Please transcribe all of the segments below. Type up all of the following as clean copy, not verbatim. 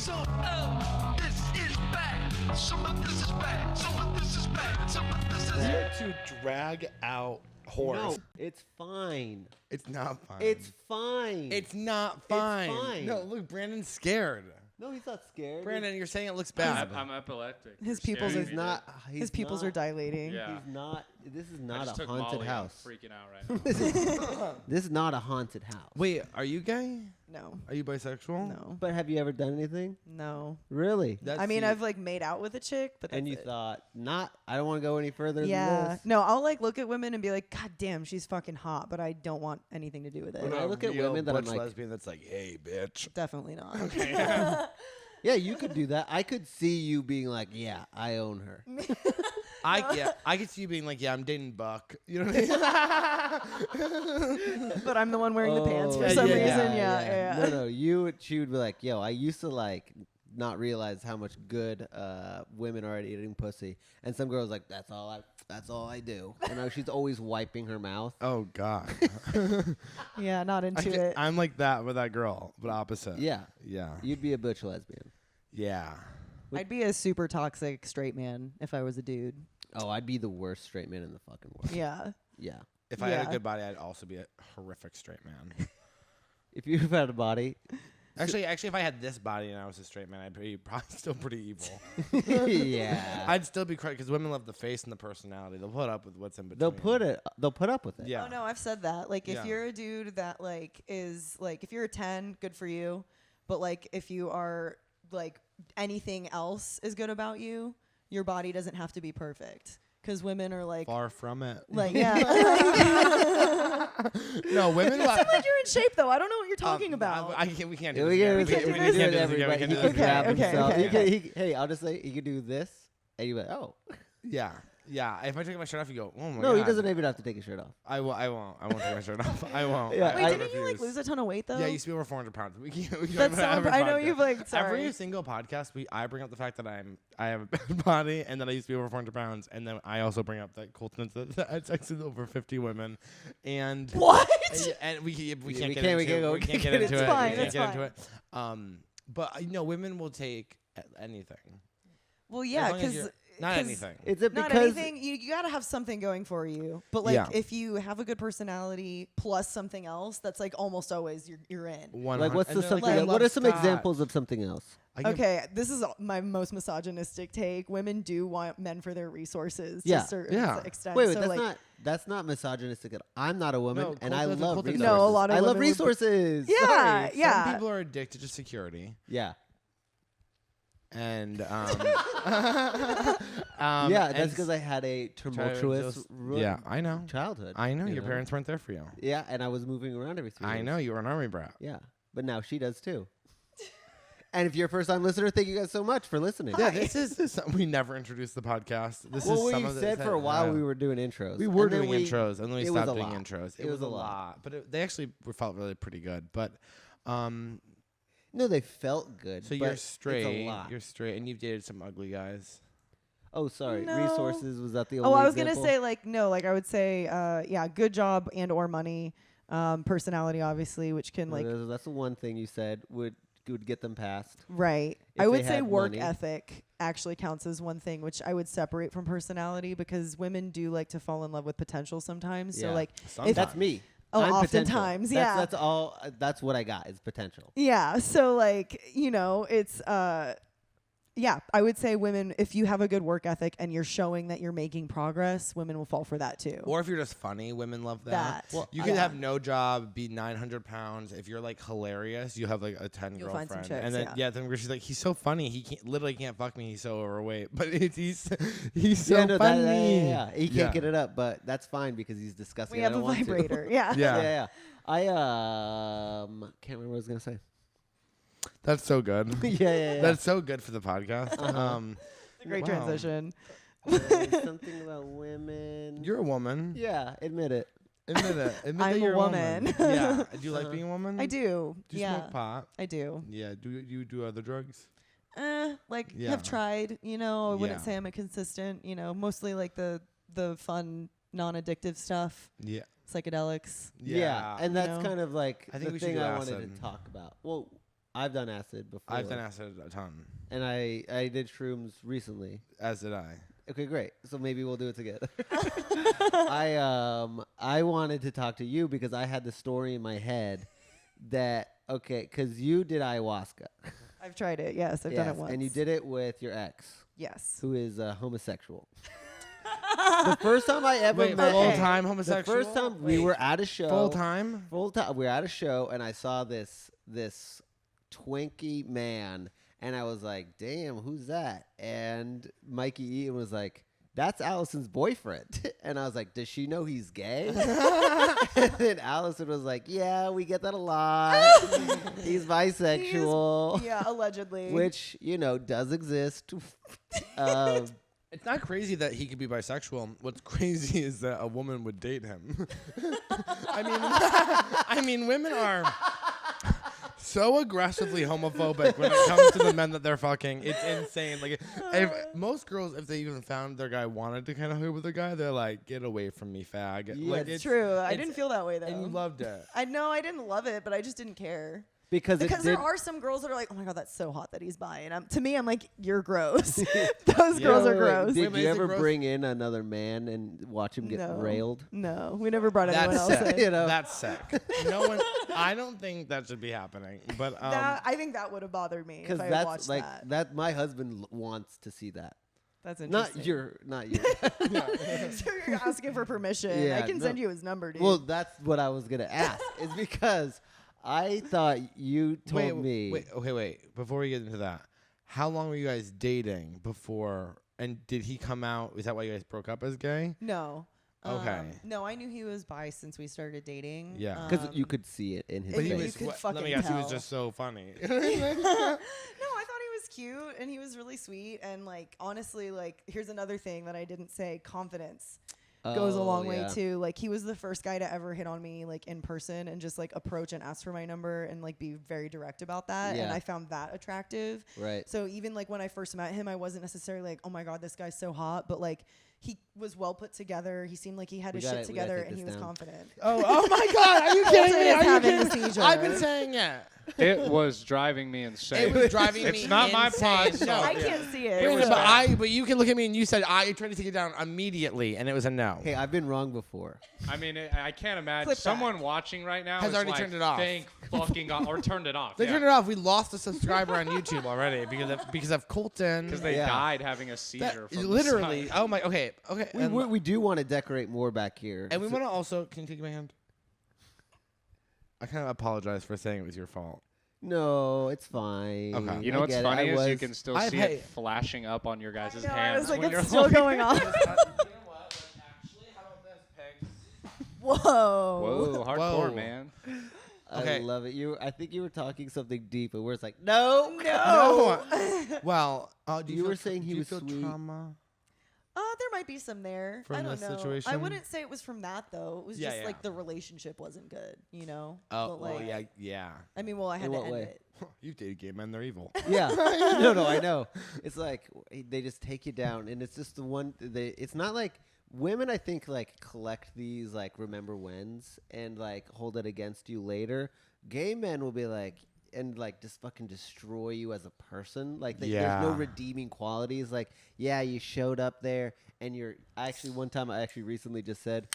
Some of this is bad. Some of this is bad. Some of this is bad. Some of this is Here to drag out horse. No, it's fine. It's not fine. It's fine. It's not fine. It's fine. No, look, Brandon's scared. No, he's not scared. Brandon, you're saying it looks bad. I'm epileptic. His You're pupils scaring are me, not. dude. His pupils are dilating. Yeah. He's not. This is I not just a took haunted Molly. house. I'm freaking out right now. This is not a haunted house. Wait, are you gay? No. Are you bisexual? No. But have you ever done anything? No. Really? I mean, I've like made out with a chick, but that's And you it. thought, I don't want to go any further than Yeah. this. No, I'll like look at women and be like, God damn, she's fucking hot, but I don't want anything to do with it. When I look at women that I'm like, lesbian that's like, hey, bitch. Definitely not. yeah, you could do that. I could see you being like, yeah, I own her. I could see you being like, yeah, I'm dating Buck. You know what I mean? But I'm the one wearing the pants for Oh, some yeah, reason. yeah. Yeah. No, she would be like, yo, I used to like not realize how much good women are at eating pussy. And some girls like, that's all I do. You know, she's always wiping her mouth. Oh, God. Yeah, not into it. I'm like that with that girl, but opposite. Yeah. Yeah. You'd be a butch lesbian. Yeah. I'd be a super toxic straight man if I was a dude. Oh, I'd be the worst straight man in the fucking world. Yeah. Yeah. If I had a Yeah. good body, I'd also be a horrific straight man. If you've had a body. Actually, if I had this body and I was a straight man, I'd be probably still pretty evil. Yeah. I'd still be crazy because women love the face and the personality. They'll put up with what's in between. They'll put up with it. Yeah. Oh no, I've said that. Like if Yeah. you're a dude that like is like if you're a 10, good for you. But like if you are like anything else is good about you, your body doesn't have to be perfect. Because women are like Far from it. like yeah. No, women. It sounds like you're in shape though. I don't know what you're talking about. We can't do We this. can't again. do this. can't do Everybody. this He again. can Okay, grab okay, himself. okay. Hey, I'll just say he could do this, and you're like, oh. Yeah. Yeah. If I take my shirt off, you go, oh my God. No, he doesn't even have to take his shirt off. I won't take my shirt off. I won't. Yeah, Wait, I didn't you like lose a ton of weight though? Yeah, I used to be over 400 pounds. We can't That's so. every I know podcast. you've like. Sorry. Every single podcast, I bring up the fact that I have a bad body and that I used to be over 400 pounds, and then I also bring up that coolness that I sexed over 50 women, and What? And we can't we get can't into get it. It's fine, We can't it's get into it. But women will take anything. Well, yeah, As long as because you're- not anything. Is it not because anything. You gotta have something going for you. But like, Yeah. if you have a good personality plus something else, that's like almost always you're in. like what's the something? like, What are some examples of something else? Okay, this is my most misogynistic take. Women do want men for their resources Yeah. to a certain Yeah. extent. Wait, so that's not misogynistic at all. I'm not a woman, No, and I Colton's a love Colton's resources. No, a lot of I love women would- resources. Yeah, Sorry. yeah. Some people are addicted to security, Yeah. and Yeah, that's and because I had a tumultuous yeah, I know. childhood. I know you your parents weren't there for you. Yeah, and I was moving around every 3 I days. know you were an army brat. Yeah, but now she does too. And if you're a first-time listener, thank you guys so much for listening. Yeah, this is something we never introduced the podcast. This well, is some we of the said for a while we were doing intros. we were and then doing intros, and then we it was stopped a doing lot. intros. It was a lot. but they actually felt really pretty good. But No, they felt good. so but you're it's a straight. lot. You're straight, and you've dated some ugly guys. Oh, sorry. No. Resources, was that the only Oh, I was example? gonna say like no, like I would say yeah, good job and or money, personality obviously, which can like That's the one thing you said would get them past. right. If I would they say had work money. ethic actually counts as one thing, which I would separate from personality because women do like to fall in love with potential sometimes. Yeah. So like Sometimes. That's me. Oh, I'm potential. oftentimes, That's, yeah. That's all. That's what I got is potential. yeah, so like, you know, it's yeah, I would say women, if you have a good work ethic and you're showing that you're making progress, women will fall for that too. Or if you're just funny, women love that. Well, you could have no job, be 900 pounds. If you're like hilarious, you have like a 10 You'll find girlfriend. some chicks, and then yeah. then she's like, he's so funny. He literally can't fuck me. He's so overweight. But he's so Yeah, no, funny. yeah. He can't get it up, but that's fine because he's disgusting. We I have a don't want to. vibrator. Yeah. Yeah. I can't remember what I was gonna say. That's so good. yeah. That's so good for the podcast. It's a great Wow. transition. Something about women. You're a woman. Yeah, admit it. Admit it. Admit I'm that a you're woman. Yeah. Do you like being a woman? I do. Do you yeah. smoke pot? I do. Yeah. Do you do other drugs? Like Yeah. have tried, you know, I wouldn't Yeah. say I'm a consistent, you know, mostly like the fun, non-addictive stuff, Yeah. psychedelics. Yeah, and You that's know? kind of like I think the we should thing do I wanted acid. to talk about. Well, I've done acid before. I've done acid a ton, And I did shrooms recently. as did I. Okay, great. So maybe we'll do it together. I wanted to talk to you because I had the story in my head that because you did ayahuasca. I've tried it. Yes, I've done it once. And you did it with your ex, Yes. who is homosexual. The first time I ever Wait, met full Okay. time the homosexual. first time we were at a show. Full time. Full time. We were at a show, and I saw this twinkie man, and I was like, "Damn, who's that?" And Mikey Eaton was like, "That's Allison's boyfriend." And I was like, "Does she know he's gay?" And then Allison was like, "Yeah, we get that a lot. He's bisexual." Yeah, allegedly. Which does exist. It's not crazy that he could be bisexual. What's crazy is that a woman would date him. I mean, women are so aggressively homophobic when it comes to the men that they're fucking. It's insane. Like, most girls, if they even found their guy wanted to kind of hood with a guy, they're like, "Get away from me, fag." Yeah, like, it's true. I didn't feel that way though. And you loved it. I know I didn't love it, but I just didn't care. Because there are some girls that are like, "Oh my god, that's so hot that he's bi," and to me, I'm like, "You're gross." Those girls are gross. Did Wait, you is it ever gross? bring in another man and watch him get No. railed? No, we never brought anyone That's else sick. in. That's sick. No one. I don't think that should be happening. But I think that would have bothered me if Because I had that's watched like that. my husband wants to see that. That's interesting. Not you. So you're asking for permission. Yeah, I can no. send you his number, dude. Well, that's what I was gonna ask. Is because I thought you told me. Wait. Before we get into that, how long were you guys dating before? And did he come out? Is that why you guys broke up as gay? no. Okay. No, I knew he was bi since we started dating. Yeah. Because you could see it in his But face. you could let fucking me guess, he was tell. just so funny. No, I thought he was cute and he was really sweet and like honestly, like here's another thing that I didn't say: confidence goes a long way too. Like he was the first guy to ever hit on me like in person and just like approach and ask for my number and like be very direct about that. And Yeah. I found that attractive. Right. So even like when I first met him, I wasn't necessarily like, "Oh my god, this guy's so hot," but like he was well put together. He seemed like he had We his gotta- shit we gotta together take and he this was down. confident. Oh my God! Are you kidding me? is Are you having kidding a me? seizure. I've been saying it. It was driving me insane. It was driving me It's not my insane. pod, so- No. I can't see it. It was But you can look at me and you said I tried to take it down immediately, and it was a no. Hey, I've been wrong before. I mean, I can't imagine Clip that. someone watching right now Has is already like, turned it off. Thank fucking God, or turned it off. They turned it off. We lost a subscriber on YouTube already because of Colton. because they Yeah. died having a seizure. From literally. the sun. Oh my. Okay. We do want to decorate more back here. And we want to also. Can you take my hand? I kind of apologize for saying it was your fault. No, it's fine. Okay. You know I what's get it. funny I is you was- can still I've see had- it flashing up on your guys' No, I hands. was like, when you're it's still looking. going on. Whoa. Whoa, hardcore, Whoa. man. I Okay. love it. I think you were talking something deep, and we're just like, no. No. Well, do You you were feel- saying he do you was feel sweet. trauma? There might be some there. From I don't this know. I situation? wouldn't say it was from that though. It was Yeah, just yeah. like the relationship wasn't good, you know. Oh, But, well, like, yeah. I mean, well, I had In to what end way? it. You've dated gay men; they're evil. Yeah. No, I know. It's like they just take you down, and it's just the one. It's not like women. I think like collect these like remember whens and like hold it against you later. Gay men will be like and like just fucking destroy you as a person. Like there's no Yeah. redeeming qualities. Like yeah, you showed up there, and you're actually one time I actually recently just said,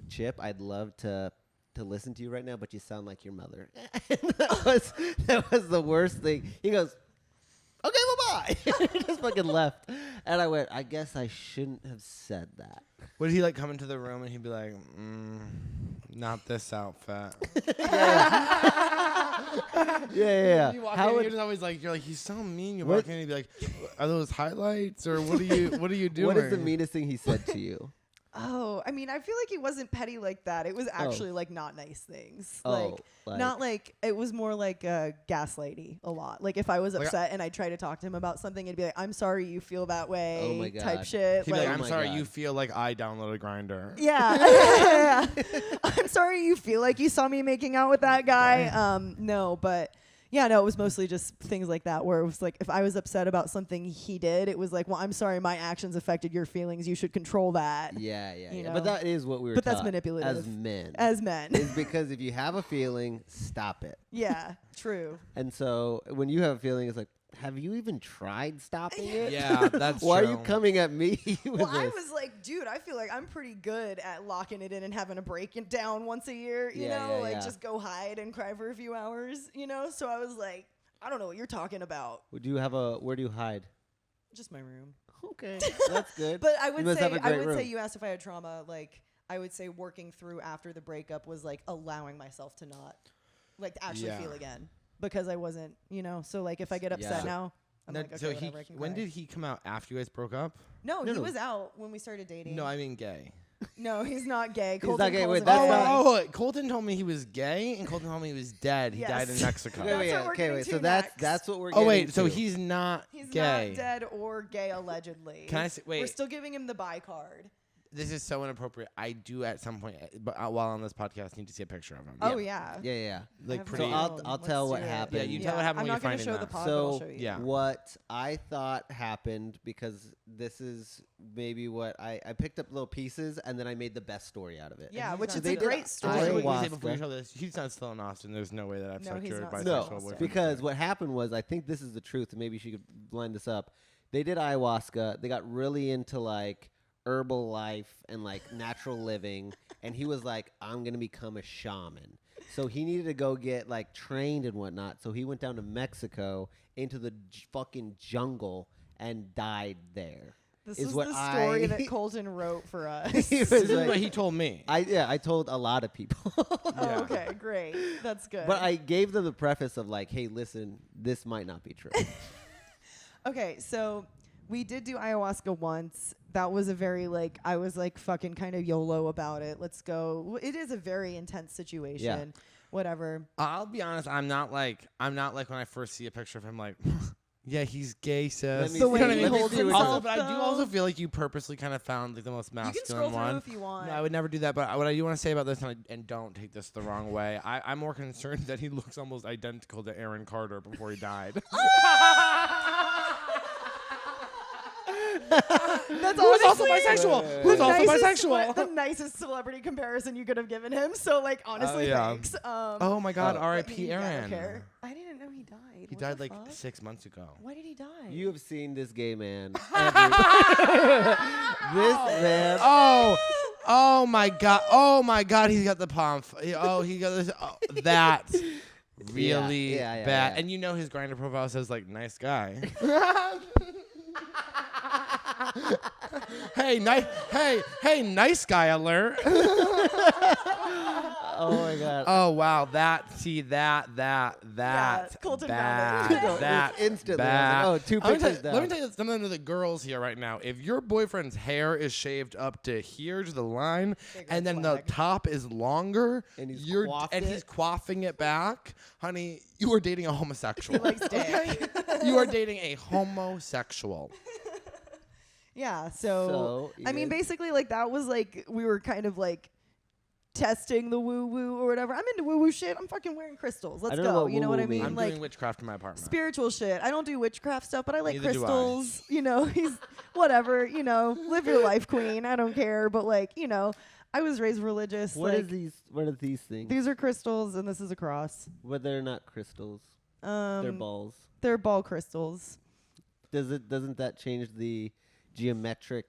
Chip, I'd love to listen to you right now, but you sound like your mother. that was the worst thing. He goes, okay, bye-bye. He just fucking left. And I went, I guess I shouldn't have said that. Would he like come into the room and he'd be like, "Not this outfit." Yeah. You walk How in, would, you're just always like, you're like, he's so mean. You What- walk in and you'd be like, "Are those highlights or what are you doing?" what is the meanest thing he said to you? Oh, I mean, I feel like he wasn't petty like that. It was actually like not nice things. Oh, Not like it was more like gaslighty a lot. Like if I was Like, upset and I tried to talk to him about something, it'd be like, "I'm sorry you feel that way." Oh my Type God. shit. He'd be like, Oh "I'm my sorry, God. you feel like I downloaded Grindr." Yeah. I'm sorry you feel like you saw me making out with that guy. No, but Yeah, no, it was mostly just things like that where it was like if I was upset about something he did, it was like, well, I'm sorry, my actions affected your feelings. You should control that. Yeah. You know? But that is what we were But that's taught manipulative. as men. As men. is because if you have a feeling, stop it. Yeah, true. And so when you have a feeling, it's like, have you even tried stopping it? Yeah, that's Why true. are you coming at me with Well, I this? was like, dude, I feel like I'm pretty good at locking it in and having a break it down once a year, you Yeah, know, yeah, like yeah. just go hide and cry for a few hours, you know? So I was like, I don't know what you're talking about. Where do you hide? Just my room. Okay, that's good. But I You would must say have a great room. you asked if I had trauma, like I would say working through after the breakup was like allowing myself to not like to actually feel again because I wasn't, you know. So like if I get upset now, I'm like, okay, so whatever, I can when cry. did he come out after you guys broke up? No, No, he no. was out when we started dating. No, I mean gay. No, he's not gay. He's Colton not gay. calls Wait, him that's gay. not- Oh, Colton told me he was gay, and Colton told me he was dead. He died in Yes. Mexico. That's what we're getting wait. to So next. that's what we're Oh getting wait, so to. he's not He's gay. not dead or gay allegedly. Can I say, We're wait? still giving him the bi card. This is so inappropriate. I do at some point, but while on this podcast, need to see a picture of him. Oh yeah. Yeah. Like I have pretty. So my I'll phone. tell Let's what do it. happened. Yeah, you tell what happened I'm when not you gonna find show it the now. pod, but I'll So show you. Yeah. what I thought happened, because this is maybe what I picked up little pieces and then I made the best story out of it. Yeah, he's which not is They a did great story. Wait, ayahuasca. before you show this, he's not still in Austin. There's no way that I've No, sucked he's your not bisexual still in No, Austin. boyfriend. because what happened was, I think this is the truth, and maybe she could line this up. They did ayahuasca. They got really into like herbal life and like natural living, and he was like, I'm gonna become a shaman. So he needed to go get like trained and whatnot. So he went down to Mexico into the fucking jungle and died there. This is is what the story I- that Colton wrote for us. He was This is like- what he told me. I told a lot of people. Oh, okay, great. That's good. But I gave them the preface of like, hey, listen, this might not be true. Okay, so we did do ayahuasca once. That was a very like I was like fucking kind of YOLO about it. Let's go. It is a very intense situation. Whatever. I'll be honest. I'm not like when I first see a picture of him, like, yeah, he's gay, sis. Let me The see- way let he me holds see what himself, Also, you- but I do though. also feel like you purposely kind of found like the most You can scroll masculine through one. if you want. No, I would never do that. But what I do want to say about this, and don't take this the wrong way, I'm more concerned that he looks almost identical to Aaron Carter before he died. That's Who's also honestly bisexual? Who's the also nicest bisexual? The nicest celebrity comparison you could have given him. So like honestly, yeah. thanks. Oh my God, Oh. R.I.P. I don't Aaron. care. I didn't know he died. He What died the like fuck? 6 months ago. Why did he die? You have seen this gay man. This man. Oh my God. Oh my God. He's got the palm. Oh, he got this. Oh, that really Yeah, bad. yeah. And you know his Grindr profile says like nice guy. Hey, nice guy alert. Oh my God. Oh wow, that Colton bad, found it. No, it was that instantly. I bad. was like, oh, 2 Let me pictures let me down. tell you something to the girls here right now. If your boyfriend's hair is shaved up to here to the line, Big and red then flag. the top is longer, And he's you're coiffed and it? he's quaffing it back, honey, you are dating a homosexual. He likes dick. You are dating a homosexual. Yeah, so So, I mean, yeah. basically, like that was like we were kind of like testing the woo woo or whatever. I'm into woo woo shit. I'm fucking wearing crystals. Let's don't know go. what You know what I woo-woo mean? means. I'm Like doing witchcraft in my apartment. spiritual shit. I don't do witchcraft stuff, but I like Neither do I. crystals. You know, he's whatever. You know, live your life, queen. I don't care. But like, you know, I was raised religious. What like, is these? What are these things? These are crystals, and this is a cross. But they're not crystals. They're balls. They're ball crystals. Doesn't that change the geometric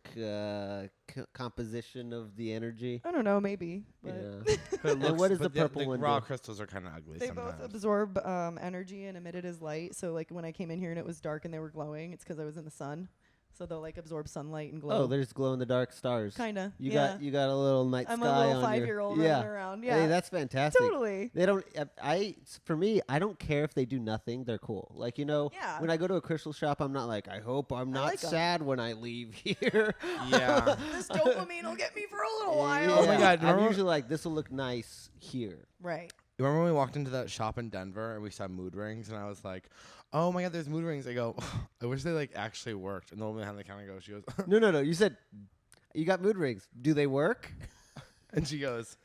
composition of the energy? I don't know, maybe. But Yeah. But it And what does but the purple one raw do? crystals are kind of ugly They sometimes. both absorb energy and emit it as light. So like when I came in here and it was dark and they were glowing, it's because I was in the sun. So they'll like absorb sunlight and glow. Oh, there's glow in the dark stars. Kinda. You yeah. got a little night I'm sky a little on your- 5-year-old yeah. running around. Hey, Yeah. that's fantastic. Totally. They don't. For me, I don't care if they do nothing. They're cool. Like Yeah. when I go to a crystal shop, I'm not like, I hope I'm not like 'em. sad when I leave here. Yeah. This dopamine will get me for a little while. Oh my God, I'm remember- usually like, this will look nice here. Right. You remember when we walked into that shop in Denver and we saw mood rings and I was like, oh my God, there's mood rings. I go, I wish they like actually worked. And the woman behind the counter goes, she goes, No. You said you got mood rings. Do they work? and she goes,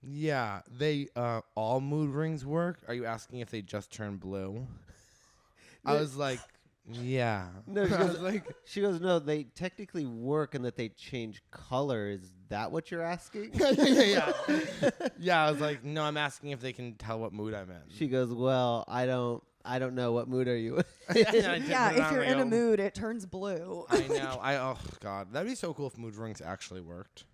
Yeah, they all mood rings work. Are you asking if they just turn blue? I was like, yeah. No, I was like, she goes, no, they technically work and that they change color. Is that what you're asking? yeah. Yeah, I was like, no, I'm asking if they can tell what mood I'm in. She goes, well, I don't know. What mood are you in? Yeah, if you're in a mood, it turns blue. I know. Oh God, that'd be so cool if mood rings actually worked.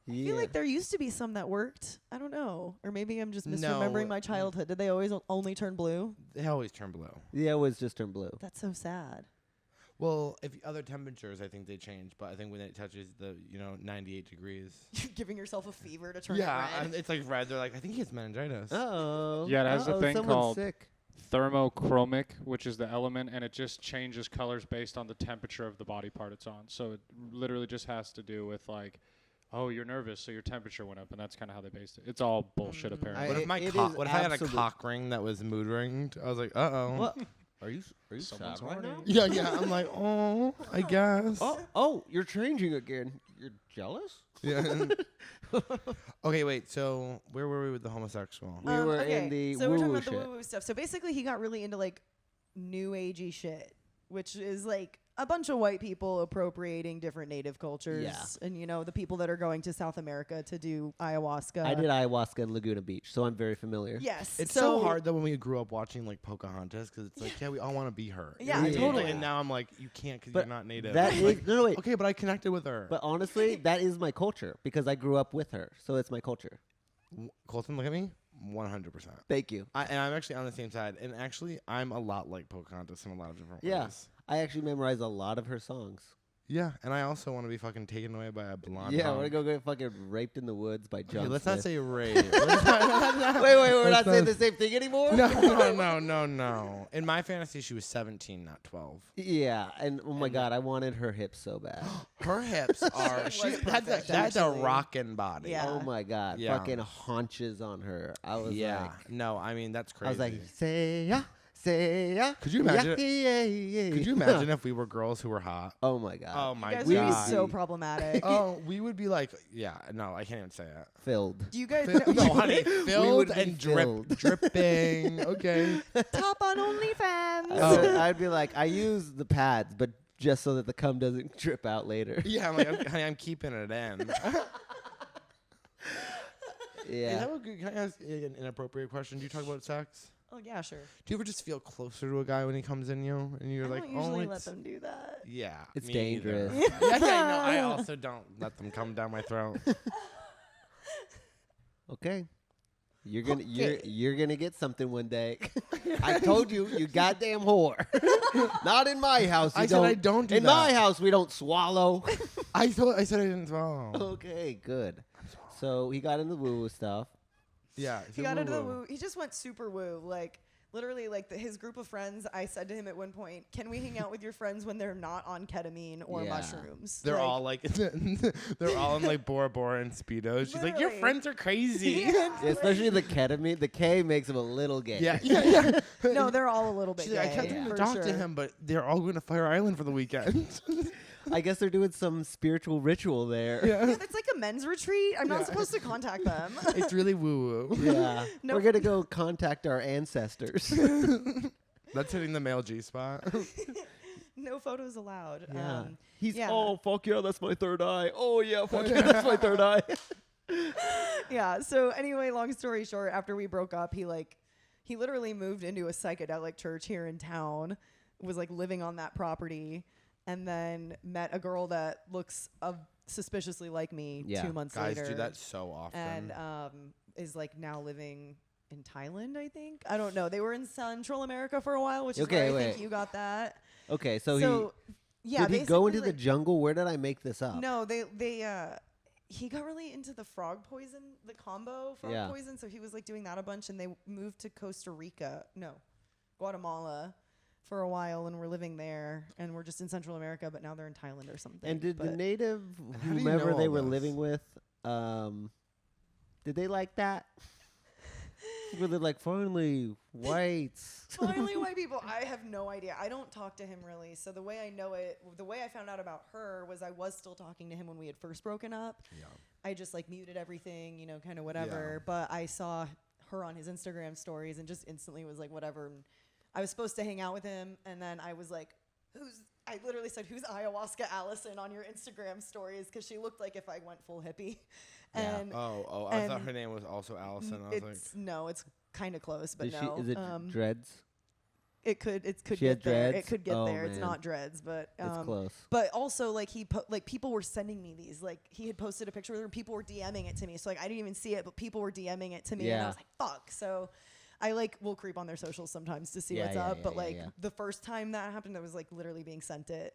I feel like there used to be some that worked. I don't know. Or maybe I'm just misremembering my childhood. Did they always only turn blue? They always turn blue. Yeah, it was just turn blue. That's so sad. Well, if other temperatures, I think they change. But I think when it touches the 98 degrees. You're giving yourself a fever to turn Yeah, it red. it's like red. They're like, I think he has meningitis. Oh. Yeah, it has a thing someone's called sick. thermochromic, which is the element, and it just changes colors based on the temperature of the body part it's on. So it literally just has to do with like, oh, you're nervous, so your temperature went up, and that's kind of how they based it. It's all bullshit, apparently. What if It I had a absolute- cock ring that was mood ringed? I was like, uh-oh. What? Are you Someone's sad right horny. now? Yeah. I'm like, oh, I guess. Oh, you're changing again. You're jealous? Yeah. Okay, wait. So where were we with the homosexual? We were in the so we're talking woo-woo about the shit. woo-woo stuff. So basically, he got really into like new agey shit, which is like a bunch of white people appropriating different native cultures. Yeah. And the people that are going to South America to do ayahuasca. I did ayahuasca in Laguna Beach, so I'm very familiar. Yes. It's so hard though when we grew up watching like Pocahontas because it's like, yeah, we all want to be her. Yeah, You know? totally. And now I'm like, you can't because But you're not native. That I'm is like, no, wait. okay, but I connected with her. But honestly, that is my culture because I grew up with her, so it's my culture. Colton, look at me. 100%. Thank you. And I'm actually on the same side. And actually, I'm a lot like Pocahontas in a lot of different Yeah. ways. I actually memorized a lot of her songs. Yeah, and I also want to be fucking taken away by a blonde. Yeah, I hunk. want to go get fucking raped in the woods by John Okay, let's Smith. not say rape. Wait, we're not saying the same thing anymore? No. In my fantasy, she was 17, not 12. Yeah, and oh my god, I wanted her hips so bad. Her hips are. She She was had perfect, that's a actually. rockin' body. Yeah. Oh my god, Yeah. fucking haunches on her. I was Yeah. like, No, I mean that's crazy. I was like, say ya. Could you imagine? Yeah. Could you imagine if we were girls who were hot? Oh my god. Oh You my guys god. would be so problematic. Oh, we would be like, yeah. No, I can't even say it. Filled. Do you guys No, honey, would filled be and filled. dripping. Okay. top on OnlyFans? Oh. I'd be like, I use the pads, but just so that the cum doesn't drip out later. Yeah, I'm like, honey, I'm keeping it in. Yeah. Can I ask an inappropriate question? Do you talk about sex? Oh yeah, sure. Do you ever just feel closer to a guy when he comes in you, and you're I like, don't usually oh, let it's them do that. yeah, It's me either. dangerous. Yeah, no, I also don't let them come down my throat. Okay. You're gonna Okay. you're gonna get something one day. I told you, you goddamn whore. Not in my house. You I said I don't do in that. my house, we don't swallow. I said I didn't swallow. Okay, good. So he got into woo-woo stuff. Yeah, He got into the woo. He just went super woo. Like literally, like his group of friends. I said to him at one point, "Can we hang out with your friends when they're not on ketamine or Yeah. mushrooms?" They're Like, all like, they're all in like Bora Bora and Speedos. She's like, your Literally. friends are crazy. Yeah. Especially the ketamine. The K makes him a little gay. yeah. No, they're all a little bit She's like, I gay. kept trying to for talk sure. to him, but they're all going to Fire Island for the weekend. I guess they're doing some spiritual ritual there. Yeah, it's like a men's retreat. I'm not supposed to contact them. It's really woo woo. Yeah. No. We're gonna go contact our ancestors. That's hitting the male G spot. No photos allowed. Yeah. He's yeah. oh fuck yeah, that's my third eye. Oh yeah, fuck yeah, that's my third eye. Yeah. So anyway, long story short, after we broke up, he literally moved into a psychedelic church here in town, was like living on that property, and then met a girl that looks suspiciously like me Yeah. 2 months Guys later. do that so often. And is like now living in Thailand, I think. I don't know. They were in Central America for a while, which is Okay, where I think wait. you got that. Okay, so yeah, did he go basically, into the like- jungle? Where did I make this up? No, he got really into the frog poison, the combo frog Yeah. poison. So he was like doing that a bunch, and they moved to Guatemala for a while, and we're living there, and we're just in Central America, but now they're in Thailand or something. And did the But native how do you whomever know they all were this? living with, did they like that? Were they like finally whites? finally white people? I have no idea. I don't talk to him really. So the way I know it, the way I found out about her was I was still talking to him when we had first broken up. Yeah. I just like muted everything, you know, kind of whatever. Yeah. But I saw her on his Instagram stories and just instantly was like, whatever. And I was supposed to hang out with him, and then I was like, I literally said, who's ayahuasca Allison on your Instagram stories? Because she looked like if I went full hippie. Yeah. And I thought her name was also Allison. I was like, no, it's kind of close, but Is no. is it dreads? It could She had get there. dreads? It could get Oh, there. It's man. not dreads, but It's close. But also, like people were sending me these. Like he had posted a picture with her, and people were DMing it to me. So like I didn't even see it, but people were DMing it to me, and I Yeah. was like, "Fuck!" So I like will creep on their socials sometimes to see Yeah, what's yeah, up. yeah, But yeah, like yeah. the first time that happened, I was like literally being sent it.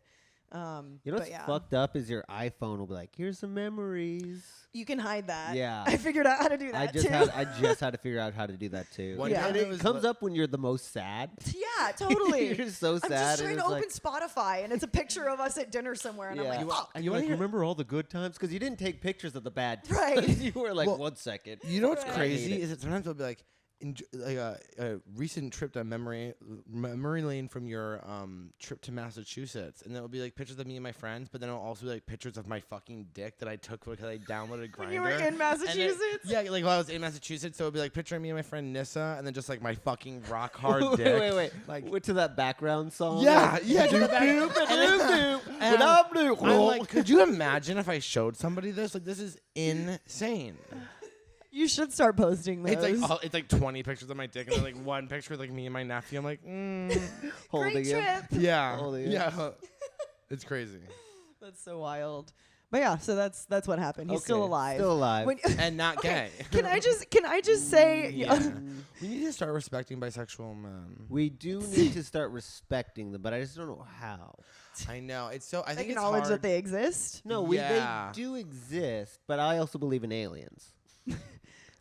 You know but what's yeah, fucked up is your iPhone will be like, here's some memories. you can hide that. Yeah. I figured out how to do that I just too. had to figure out how to do that too. One Yeah. time And it it was comes up when you're the most sad. Yeah, totally. You're so I'm sad. just and trying to it's open Spotify, and it's a picture of us at dinner somewhere, and I'm like, fuck. And you're like, remember all the good times? Because you didn't take pictures of the bad times. Right. You were like, Well, 1 second. you know what's Right. crazy I hate is that sometimes I'll be like, like a recent trip down memory lane from your trip to Massachusetts, and it'll be like pictures of me and my friends, but then it'll also be like pictures of my fucking dick that I took because I downloaded Grindr. When you were in Massachusetts? Yeah, like while I was in Massachusetts, so it'll be like picture of me and my friend Nissa, and then just like my fucking rock hard dick. Wait. Like, Went to that background song. yeah, like, yeah. doop, doop, doop, doop, doop, doop. I'm like, could you imagine if I showed somebody this? Like, this is insane. You should start posting those. It's like 20 pictures of my dick, and then like one picture with like me and my nephew. I'm like, holding Great it. trip. yeah, Holy it. yeah. It's crazy. That's so wild. But yeah, so that's what happened. He's still Okay, alive. Still alive. When- And not Okay, gay. Can I just say? Yeah. We need to start respecting bisexual men. We do need to start respecting them, but I just don't know how. I know. It's so. I think it's Acknowledge hard. that they exist. No, Yeah. they do exist, but I also believe in aliens.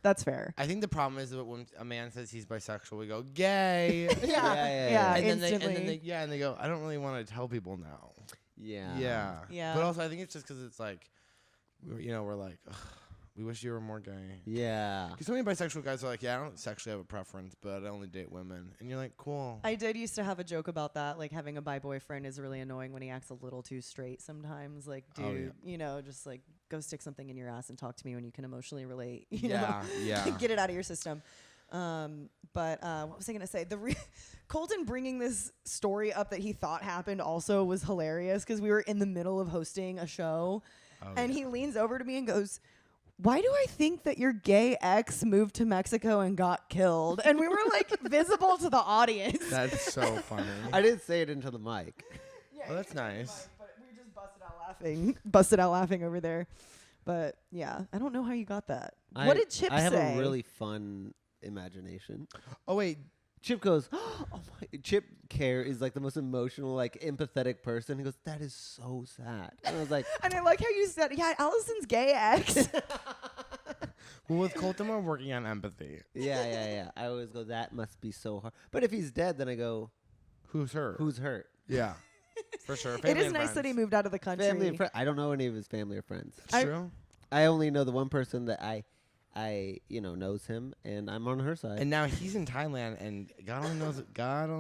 That's fair. I think the problem is that when a man says he's bisexual, we go gay. Yeah. and then instantly. they go, I don't really want to tell people now. Yeah. Yeah. But also, I think it's just because it's like, we're like, ugh, we wish you were more gay. Yeah. Because so many bisexual guys are like, yeah, I don't sexually have a preference, but I only date women. And you're like, cool. I did used to have a joke about that. Like having a bi boyfriend is really annoying when he acts a little too straight sometimes. Like, dude, Oh, you know, just like go stick something in your ass and talk to me when you can emotionally relate. You know? Yeah. Get it out of your system. But what was I gonna say? Colton bringing this story up that he thought happened also was hilarious because we were in the middle of hosting a show, and he leans over to me and goes, "Why do I think that your gay ex moved to Mexico and got killed?" And we were like visible to the audience. That's so funny. I didn't say it into the mic. Yeah, Oh, that's nice. But we just busted out laughing over there. But yeah, I don't know how you got that. What did Chip say? I have a really fun imagination. Oh, wait. Chip goes, oh my. Chip is like the most emotional, like empathetic person. He goes, that is so sad. And I was like, And I like how you said, yeah, Allison's gay ex. Well, with Colton, we're working on empathy. yeah. I always go, that must be so hard. But if he's dead, then I go, Who's her? who's hurt? Yeah. For sure. It Family is and nice that he friends. moved out of the country. Family and friends. I don't know any of his family or friends. It's true. I only know the one person that I knows him, and I'm on her side. And now he's in Thailand, and God only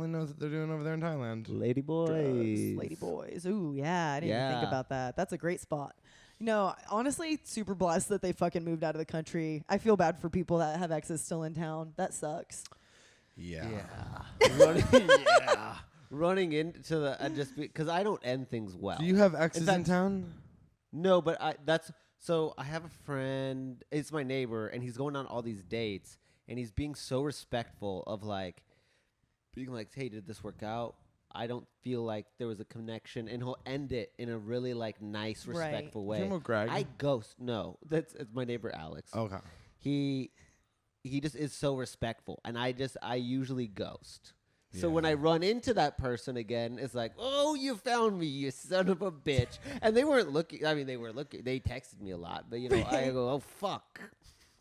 knows what they're doing over there in Thailand. Lady boys. Lady boys. Ooh, yeah. I didn't even think Yeah. about that. That's a great spot. No, honestly, super blessed that they fucking moved out of the country. I feel bad for people that have exes still in town. That sucks. Yeah. Running into the just because I don't end things well. Do you have exes in fact- town? No, but I have a friend. It's my neighbor, and he's going on all these dates, and he's being so respectful of like being like, "Hey, did this work out? I don't feel like there was a connection," and he'll end it in a really like nice, Right. respectful You way. talking about Greg? I ghost. No, it's my neighbor Alex. Okay. He just is so respectful, and I usually ghost. So Yeah. when I run into that person again, it's like, oh, you found me, you son of a bitch. And they weren't looking. I mean, they were looking. They texted me a lot, but I go, oh fuck.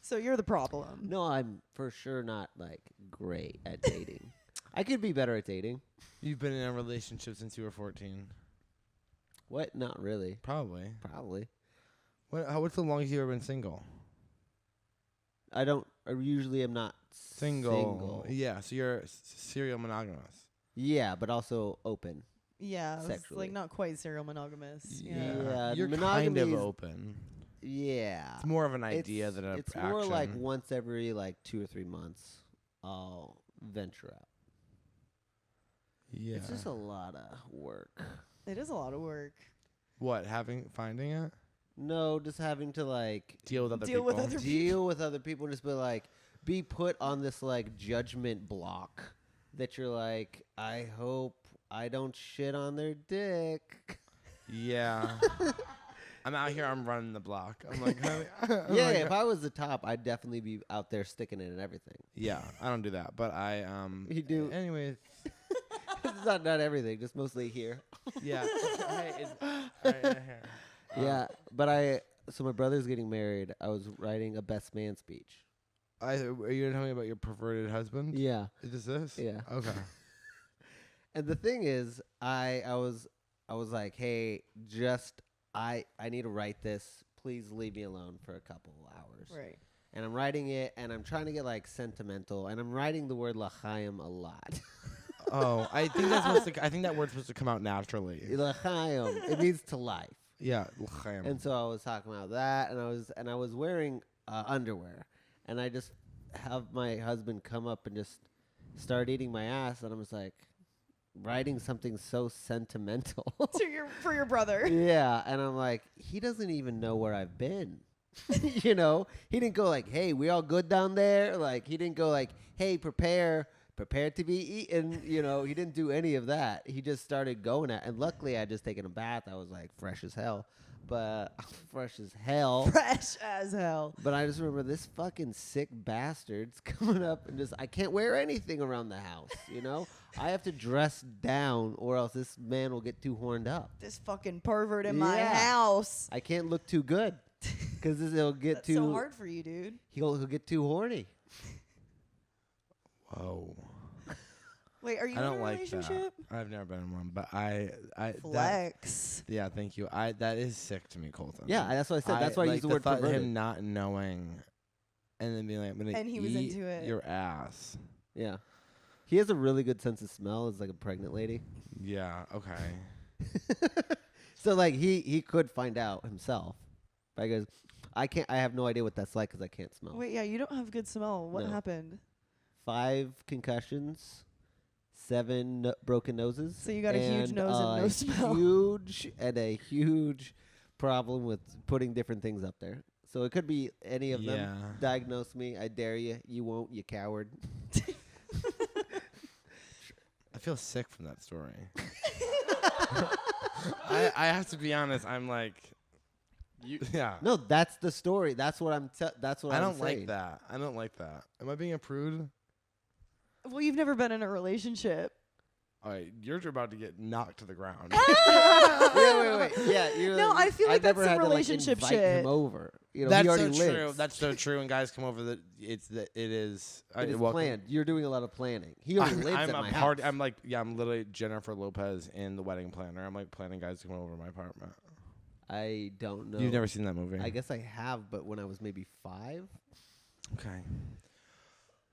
So you're the problem. No, I'm for sure not like great at dating. I could be better at dating. You've been in a relationship since you were 14. What? Not really. Probably. What's the longest you've ever been single? I usually am not single. Yeah, so you're serial monogamous. Yeah, but also open. Yeah, it's Sexually. like not quite serial monogamous. Yeah, You're kind monogamy of is- open. Yeah. It's more of an idea than an It's action. more like once every 2 or 3 months, I'll venture out. Yeah. It's just a lot of work. It is a lot of work. What, finding it? No, just having to Deal with other Deal people. with other deal with other people and just be put on this judgment block that you're like, I hope I don't shit on their dick. Yeah. I'm out here, I'm running the block. I'm like, honey, Yeah, if I was the top, I'd definitely be out there sticking it and everything. yeah, I don't do that, but I You do. Anyways, It's not everything, just mostly here. yeah. Hey, right here. Yeah, but so my brother's getting married. I was writing a best man speech. Are you gonna tell me about your perverted husband? Yeah. Is this? Yeah. Okay. And the thing is, I was like, hey, I need to write this. Please leave me alone for a couple hours. Right. And I'm writing it, and I'm trying to get sentimental, and I'm writing the word l'chaim a lot. Oh, I think that word's supposed to come out naturally. L'chaim. It means to life. Yeah, l'chaim. And so I was talking about that, and I was wearing underwear, and I just have my husband come up and just start eating my ass, and I was like, writing something so sentimental. For your brother. Yeah, and I'm like, he doesn't even know where I've been. He didn't go hey, we all good down there? He didn't go hey, prepare to be eaten. He didn't do any of that. He just started going at, and luckily I just taken a bath. I was fresh as hell. But fresh as hell. Fresh as hell. But I just remember this fucking sick bastard's coming up and I can't wear anything around the house, I have to dress down or else this man will get too horned up. This fucking pervert in my Yeah. house. I can't look too good because he'll get That's too. so hard for you, dude. He'll get too horny. Whoa. Wait, are you I in don't a like relationship? that. I've never been in one, but I Flex. yeah, thank you. That is sick to me, Colton. Yeah, that's what I said. That's why I use the word thought of perverted. him not knowing, and then being like, I'm gonna And he was eat into it. your ass. Yeah, he has a really good sense of smell. As a pregnant lady. Yeah. Okay. So he could find out himself. But he goes, I can't. I have no idea what that's like because I can't smell. Wait, yeah, you don't have good smell. What No. happened? 5 concussions, 7 broken noses. So you got a huge nose and no smell. A huge problem with putting different things up there. So it could be any of them. Yeah. Diagnose me. I dare you. You won't, you coward. I feel sick from that story. I have to be honest. I'm like, yeah. No, that's the story. That's what I'm. That's what I I'm don't saying. like that. I don't like that. Am I being a prude? Well, you've never been in a relationship. All right, you're about to get knocked to the ground. Yeah, wait. Yeah, you're. No, I feel like I've never that's some had to, relationship invite shit. him over. That's he already so lives. true. That's so true. And guys come over. It is. It is planned. You're doing a lot of planning. He already I'm lives at a my party. house. I'm literally Jennifer Lopez in The Wedding Planner. I'm planning guys to come over to my apartment. I don't know. You've never seen that movie? I guess I have, but when I was maybe 5. Okay.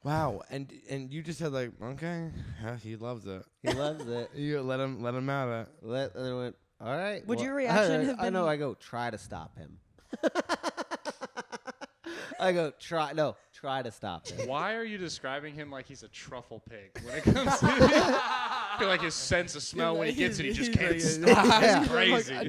Wow. And you just said okay, yeah, he loves it. He loves it. You let him have it. And I went, all right. Would well, your reaction have I know. been- I go, try to stop him. I go, try to stop him. Why are you describing him like he's a truffle pig when it comes to I feel like his sense of smell when he gets it, he just can't stop. Yeah. It's crazy. I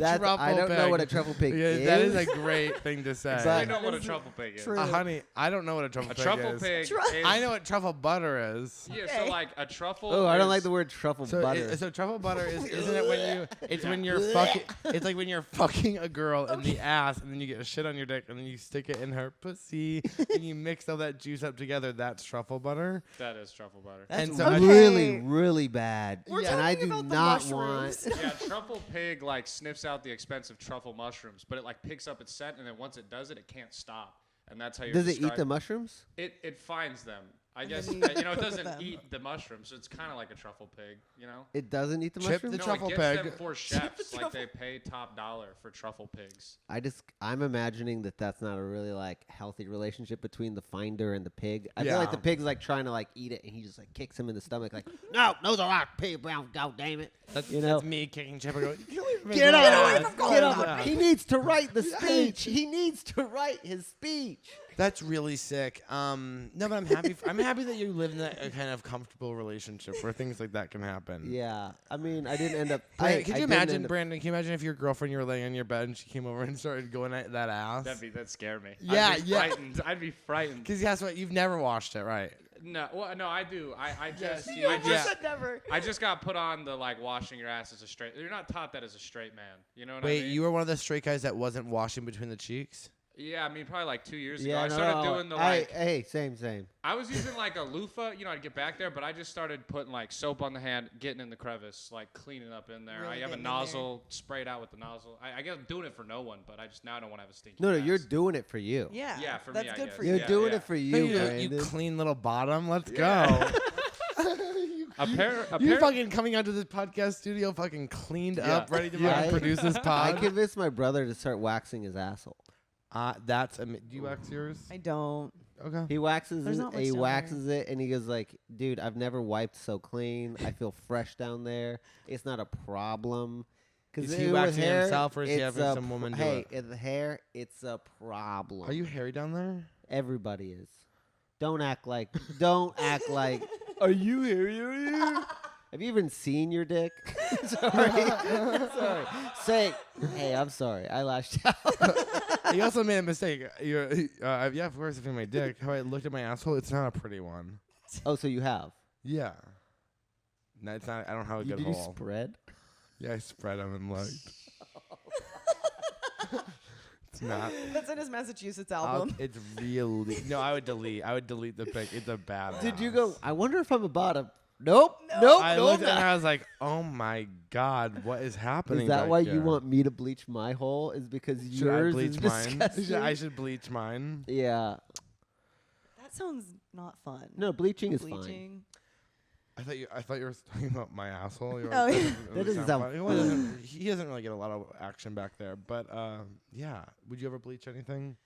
don't know what a truffle pig is. That is a great thing to say. But- I know what a truffle pig is. True. Honey, I don't know what a truffle A pig truffle is. pig Tru- is... I know what truffle butter is. Yeah, Okay. so like a truffle Oh, I don't is- like the word truffle butter. So truffle butter isn't it when you? It's when you're fucking. It's like when you're fucking a girl in the ass, and then you get a shit on your dick, and then you stick it in her pussy, and you mix all that juice up together. That's truffle butter. That is truffle butter. That's and so I- really, really bad. We're and I talking do about the not mushrooms. want. Yeah, truffle pig sniffs out the expensive truffle mushrooms, but it picks up its scent, and then once it does it, it can't stop, and that's how you. Does it eat the mushrooms? It finds them. I And guess then you it cook with doesn't them. eat the mushrooms, so it's kind of like a truffle pig, It doesn't eat the Chip the mushrooms. No, truffle it gets pig. them for chefs. truffle- They pay top dollar for truffle pigs. I'm imagining that's not a really healthy relationship between the finder and the pig. I feel Yeah. like the pig's trying to eat it, and he just kicks him in the stomach no, those are our pig brown. God damn it! That's, You know? that's me kicking Chip. I go, you kill me Get up. from Get Colin up. He needs to write the speech. He needs to write his speech. That's really sick. No, but I'm happy. I'm happy that you live in a kind of comfortable relationship where things like that can happen. Yeah. I mean, I didn't end up. Brandon, I can you didn't imagine, end up- Brandon? Can you imagine if your girlfriend, you were laying on your bed and she came over and started going at that ass? That'd scare me. Yeah, I'd be yeah. frightened. I'd be frightened. Because that's what you've never washed it, right? No, well, no, I do. I just, You I almost just, said never. I just got put on the like washing your ass as a straight. You're not taught that as a straight man. You know what I Wait, mean? you were one of the straight guys that wasn't washing between the cheeks? Yeah, I mean probably like 2 years ago. Yeah, I started doing the like. Hey, same. I was using like a loofah, you know, I'd get back there, but I just started putting like soap on the hand, getting in the crevice, like cleaning up in there. Really I have a getting in there. nozzle sprayed out with the nozzle. I guess I'm doing it for no one, but I just now don't want to have a stinky. No, ass. you're doing it for you. Yeah. Yeah, for me, That's I good guess. for You're you. Yeah, doing yeah. it for Hey, you, you Brandon. clean little bottom. Let's go. You fucking coming out to this podcast studio fucking cleaned up, ready to fucking produce this I pod. convinced my brother to start waxing his asshole. Do you wax yours? I don't. Okay. He waxes There's it, not much he down waxes it, and he goes like, "Dude, I've never wiped so clean. I feel fresh down there. It's not a problem." Is Because he waxing himself or is he having some woman do Hey, it? in the hair, it's a problem. Are you hairy down there? Everybody is. Don't act like. Are you hairy? Are you? Have you even seen your dick? Sorry. Sorry. Say, hey, I'm sorry. I lashed out. You also made a mistake. Yeah, of course, if I my dick. How I looked at my asshole, it's not a pretty one. Oh, so you have? Yeah. No, it's not. I don't have a good Did you hole. spread? Yeah, I spread them and looked. It's not. That's in his Massachusetts I'll- album. It's really. No, I would delete. I would delete the pic. It's a bad. Did you ass. go, I wonder if I'm a bottom? Nope. Nope. I nope. looked and I was like, "Oh my god, what is happening?" Is that back why here? you want me to bleach my hole? Is because Should I yours bleach is mine? disgusting? I should bleach mine. Yeah. That sounds not fun. No, bleaching is fine. Bleaching. I thought you were talking about my asshole. You were- Oh, yeah. doesn't That doesn't sound funny. Well, it doesn't- he doesn't really get a lot of action back there. But yeah, would you ever bleach anything?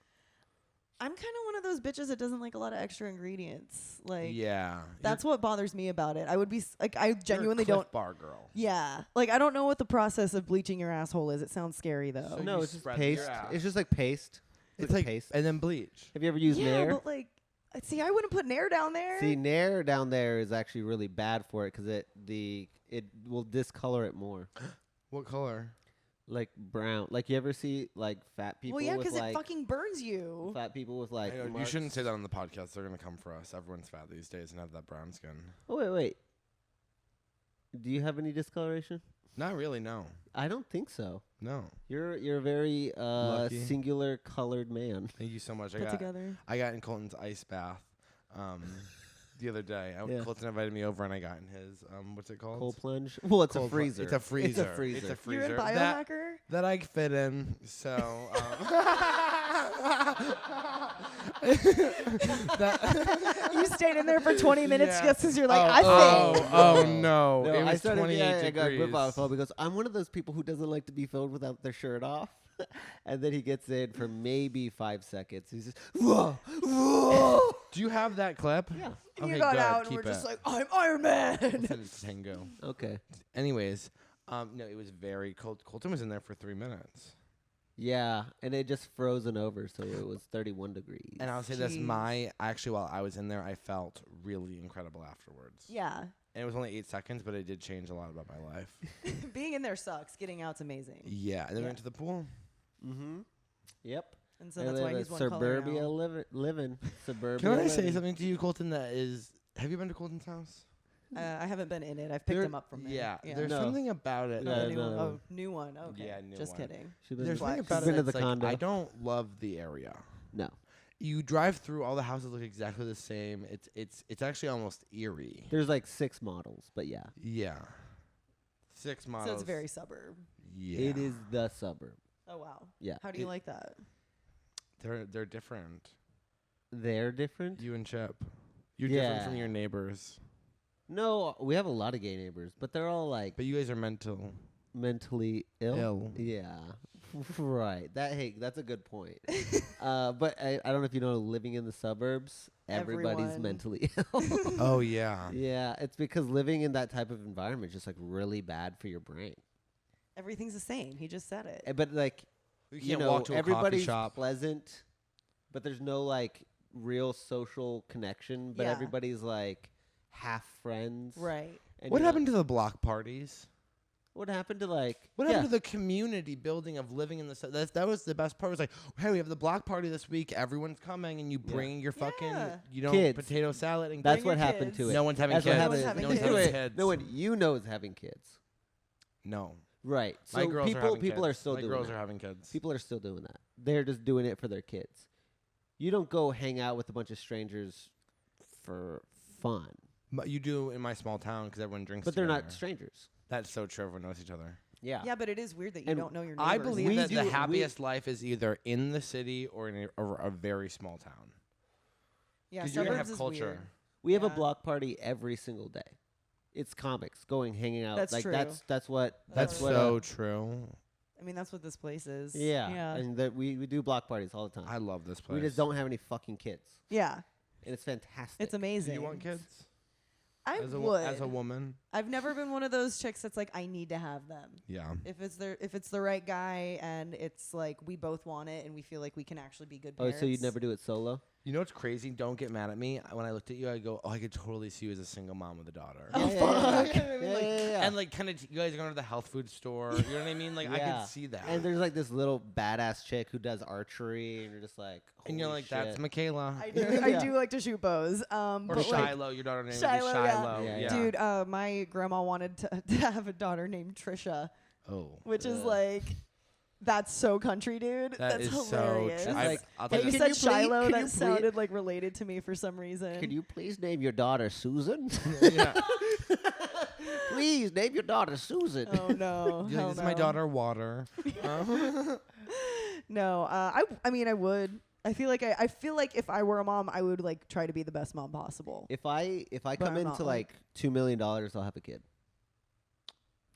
I'm kind of one of those bitches that doesn't like a lot of extra ingredients. Like, Yeah, that's what bothers me about it. I would be like, I genuinely You're a don't. Cliff Bar girl. Yeah, like I don't know what the process of bleaching your asshole is. It sounds scary though. So No, you it's just spread paste. your ass. It's just like paste. It's like paste. and then bleach. Have you ever used yeah, Nair? but like, see, I wouldn't put Nair down there. See, Nair down there is actually really bad for it because it will discolor it more. What color? Like brown. Like you ever see like fat people well, yeah, with because like it fucking burns you. fat people with like I know, you marks? shouldn't say that on the podcast. They're gonna come for us. Everyone's fat these days and have that brown skin. Oh wait. Do you have any discoloration? Not really. No. I don't think so. No. You're a very Lucky. singular colored man. Thank you so much. Put together. I got in Colton's ice bath the other day. Yeah. Colton invited me over and I got in his what's it called? Cold plunge. Well, it's a Cold pl- freezer. It's a freezer. It's a freezer. It's a freezer. You're in that, biohacker. that I fit in. So You stayed in there for 20 minutes Yeah. just because you're like, I fit. oh no! No, It I was started. 28 Yeah, I got degrees. grip because I'm one of those people who doesn't like to be filmed without their shirt off. And then he gets in for maybe 5 seconds. He's just, whoa, whoa. Do you have that clip? Yeah. And Okay, you got good. out and Keep we're just it. like, I'm Iron Man. It's tango. Okay. Anyways, no, it was very cold. Colton was in there for 3 minutes. Yeah, and it just frozen over, so it was 31 degrees. And I'll say this: Jeez. actually, while I was in there, I felt really incredible afterwards. Yeah. And it was only 8 seconds, but it did change a lot about my life. Being in there sucks. Getting out's amazing. Yeah, and then we Yeah. went to the pool. Mm-hmm. Yep. And so I that's live why a he's one suburbia color living. Suburbia. Can I say living. something to you, Colton? That is, have you been to Colton's house? now. I haven't been in it. I've picked There- him up from there. Yeah, there's No. something about it. Yeah, Oh, that- the new one. no. Oh, new one. Okay. Yeah, new Just one. kidding. She's been, There's Flex. something she's about been it to the that's like, condo. I don't love the area. No. You drive through, all the houses look exactly the same. It's actually almost eerie. There's like 6 models, but yeah. Yeah. 6 models. So it's very suburb. Yeah. It is the suburb. Oh, wow. Yeah. How do you like that? They're different. They're different? You and Chip. You're different from Yeah. your neighbors. No, we have a lot of gay neighbors, but they're all like But you guys are mental. mentally ill. Ill. Yeah. Right. That's a good point. But I don't know if you know, living in the suburbs, everybody's Everyone. mentally ill. Oh, yeah. Yeah, it's because living in that type of environment is just like really bad for your brain. Everything's the same. He just said it. But like, You you can't know, walk to a coffee everybody's shop. pleasant, but there's no like real social connection. But Yeah. everybody's like half friends. Right. And What you're happened to the block parties? What happened to like? What yeah. happened to the community building of living in the that was the best part. It was like, hey, we have the block party this week. Everyone's coming, and you Yeah. bring your fucking, Yeah. you know, Kids. potato salad and That's Bring what your happened kids. to it. no one's having That's kids. what No one's happened. having No one's kids. having kids. No one you know is having kids. No. Right. My So girls are people having people kids. are still My doing girls that. are having kids. People are still doing that. They're just doing it for their kids. You don't go hang out with a bunch of strangers for fun. But you do in my small town because everyone drinks. But they're not together. strangers. That's so true. Everyone knows each other. Yeah. Yeah, but it is weird that you And don't know your neighbors. I believe We that do- the we- happiest life is either in the city or in a very small town. Yeah, Because you're gonna suburbs have is culture. weird. We have a Yeah. block party every single day. It's comics going hanging out. That's like true. that's what That's what so true. I mean, that's what this place is. yeah. Yeah. And that we do block parties all the time. I love this place. We just don't have any fucking kids. Yeah. And it's fantastic. It's Do amazing. you want kids? I as would. as a woman? I've never been one of those chicks that's like, I need to have them. Yeah. If it's the right guy and it's like we both want it and we feel like we can actually be good Oh, parents. so you'd never do it solo? You know what's crazy? Don't get mad at me. When I looked at you, I go, "Oh, I could totally see you as a single mom with a daughter." Oh, Yeah, fuck. yeah, yeah. And like, kind of, you guys are going to the health food store. You know what I mean? Like, I Yeah. could see that. And there's like this little badass chick who does archery, and you're just like, And you're holy like, "That's shit. Michaela." I do. Yeah. I do like to shoot bows. Or But like, Shiloh. Your daughter name Shiloh, would be yeah. Shiloh. Yeah, yeah. dude, my grandma wanted to have a daughter named Trisha, Oh. which is Ugh. like, that's so country, dude. That That's is hilarious. so. Like, I'll But tell you you. Can said you please- Shiloh, can you that please- sounded like related to me for some reason. Can you please name your daughter Susan? Yeah. Please name your daughter Susan. Oh no. You're like, hell this is my no. daughter, Water. No, I mean I would. I feel like if I were a mom, I would like try to be the best mom possible. If I But come I'm not into one. like $2 million, I'll have a kid.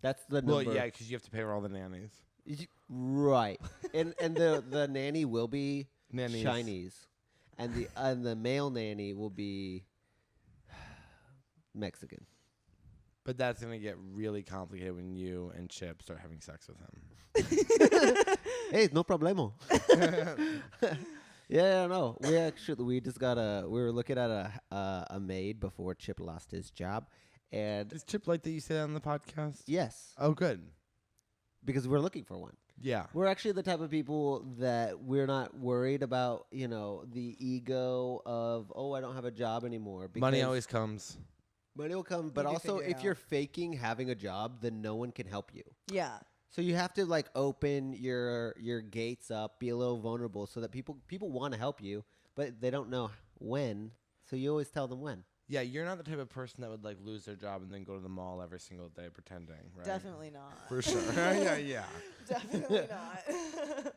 That's the number. Well, yeah, because you have to pay for all the nannies. Right. and the nanny will be Nannies. Chinese, and the male nanny will be Mexican. But that's gonna get really complicated when you and Chip start having sex with him. Hey, no problemo. Yeah, no. We just got we were looking at a maid before Chip lost his job, and Does Chip like that you say that on the podcast? yes, Oh, good. because we're looking for one. Yeah. We're actually the type of people that we're not worried about, the ego of, oh, I don't have a job anymore. Money because always comes. money will come, but You can also figure it if you're out. faking having a job, then no one can help you. Yeah. So you have to like open your gates up, be a little vulnerable, so that people want to help you, but they don't know when. So you always tell them when. Yeah, you're not the type of person that would like lose their job and then go to the mall every single day pretending, right? Definitely not. For sure. yeah. Definitely not.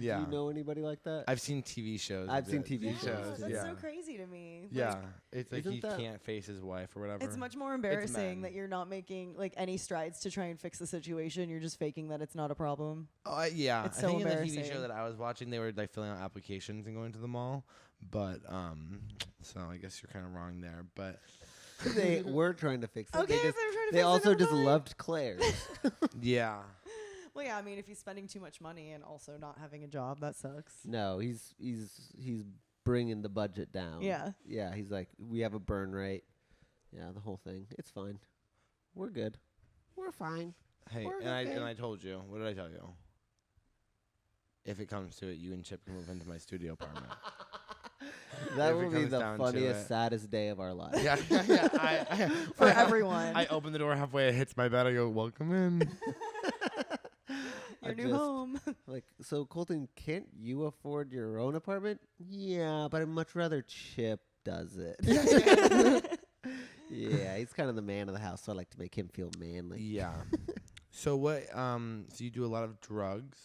Yeah. Do you know anybody like that? I've seen TV shows. I've of seen it. TV Yeah, shows, that's yeah. so crazy to me. Like, Yeah. It's like Isn't he that- can't face his wife or whatever. it's much more embarrassing men. that you're not making like any strides to try and fix the situation. You're just faking that it's not a problem. Oh, yeah. It's I so think in the TV embarrassing. show that I was watching, they were like filling out applications and going to the mall. But so I guess you're kind of wrong there. But They were trying to fix it. Okay, They, if just, they were trying to they fix it, also never just mind. loved Claire's. yeah, Well, yeah, I mean, if he's spending too much money and also not having a job, that sucks. No, he's bringing the budget down. Yeah. Yeah, he's like, we have a burn rate. Yeah, the whole thing. It's fine. We're good. We're fine. hey, We're and okay. I told you. What did I tell you? If it comes to it, you and Chip can move into my studio apartment. That If it will be comes the down to funniest, it. saddest day of our lives. yeah. For everyone. I open the door halfway. It hits my bed. I go, "Welcome in." Your I new just- home. Like, so Colton, can't you afford your own apartment? Yeah, but I'd much rather Chip does it. Yeah, he's kind of the man of the house, so I like to make him feel manly. Yeah. So what? So you do a lot of drugs?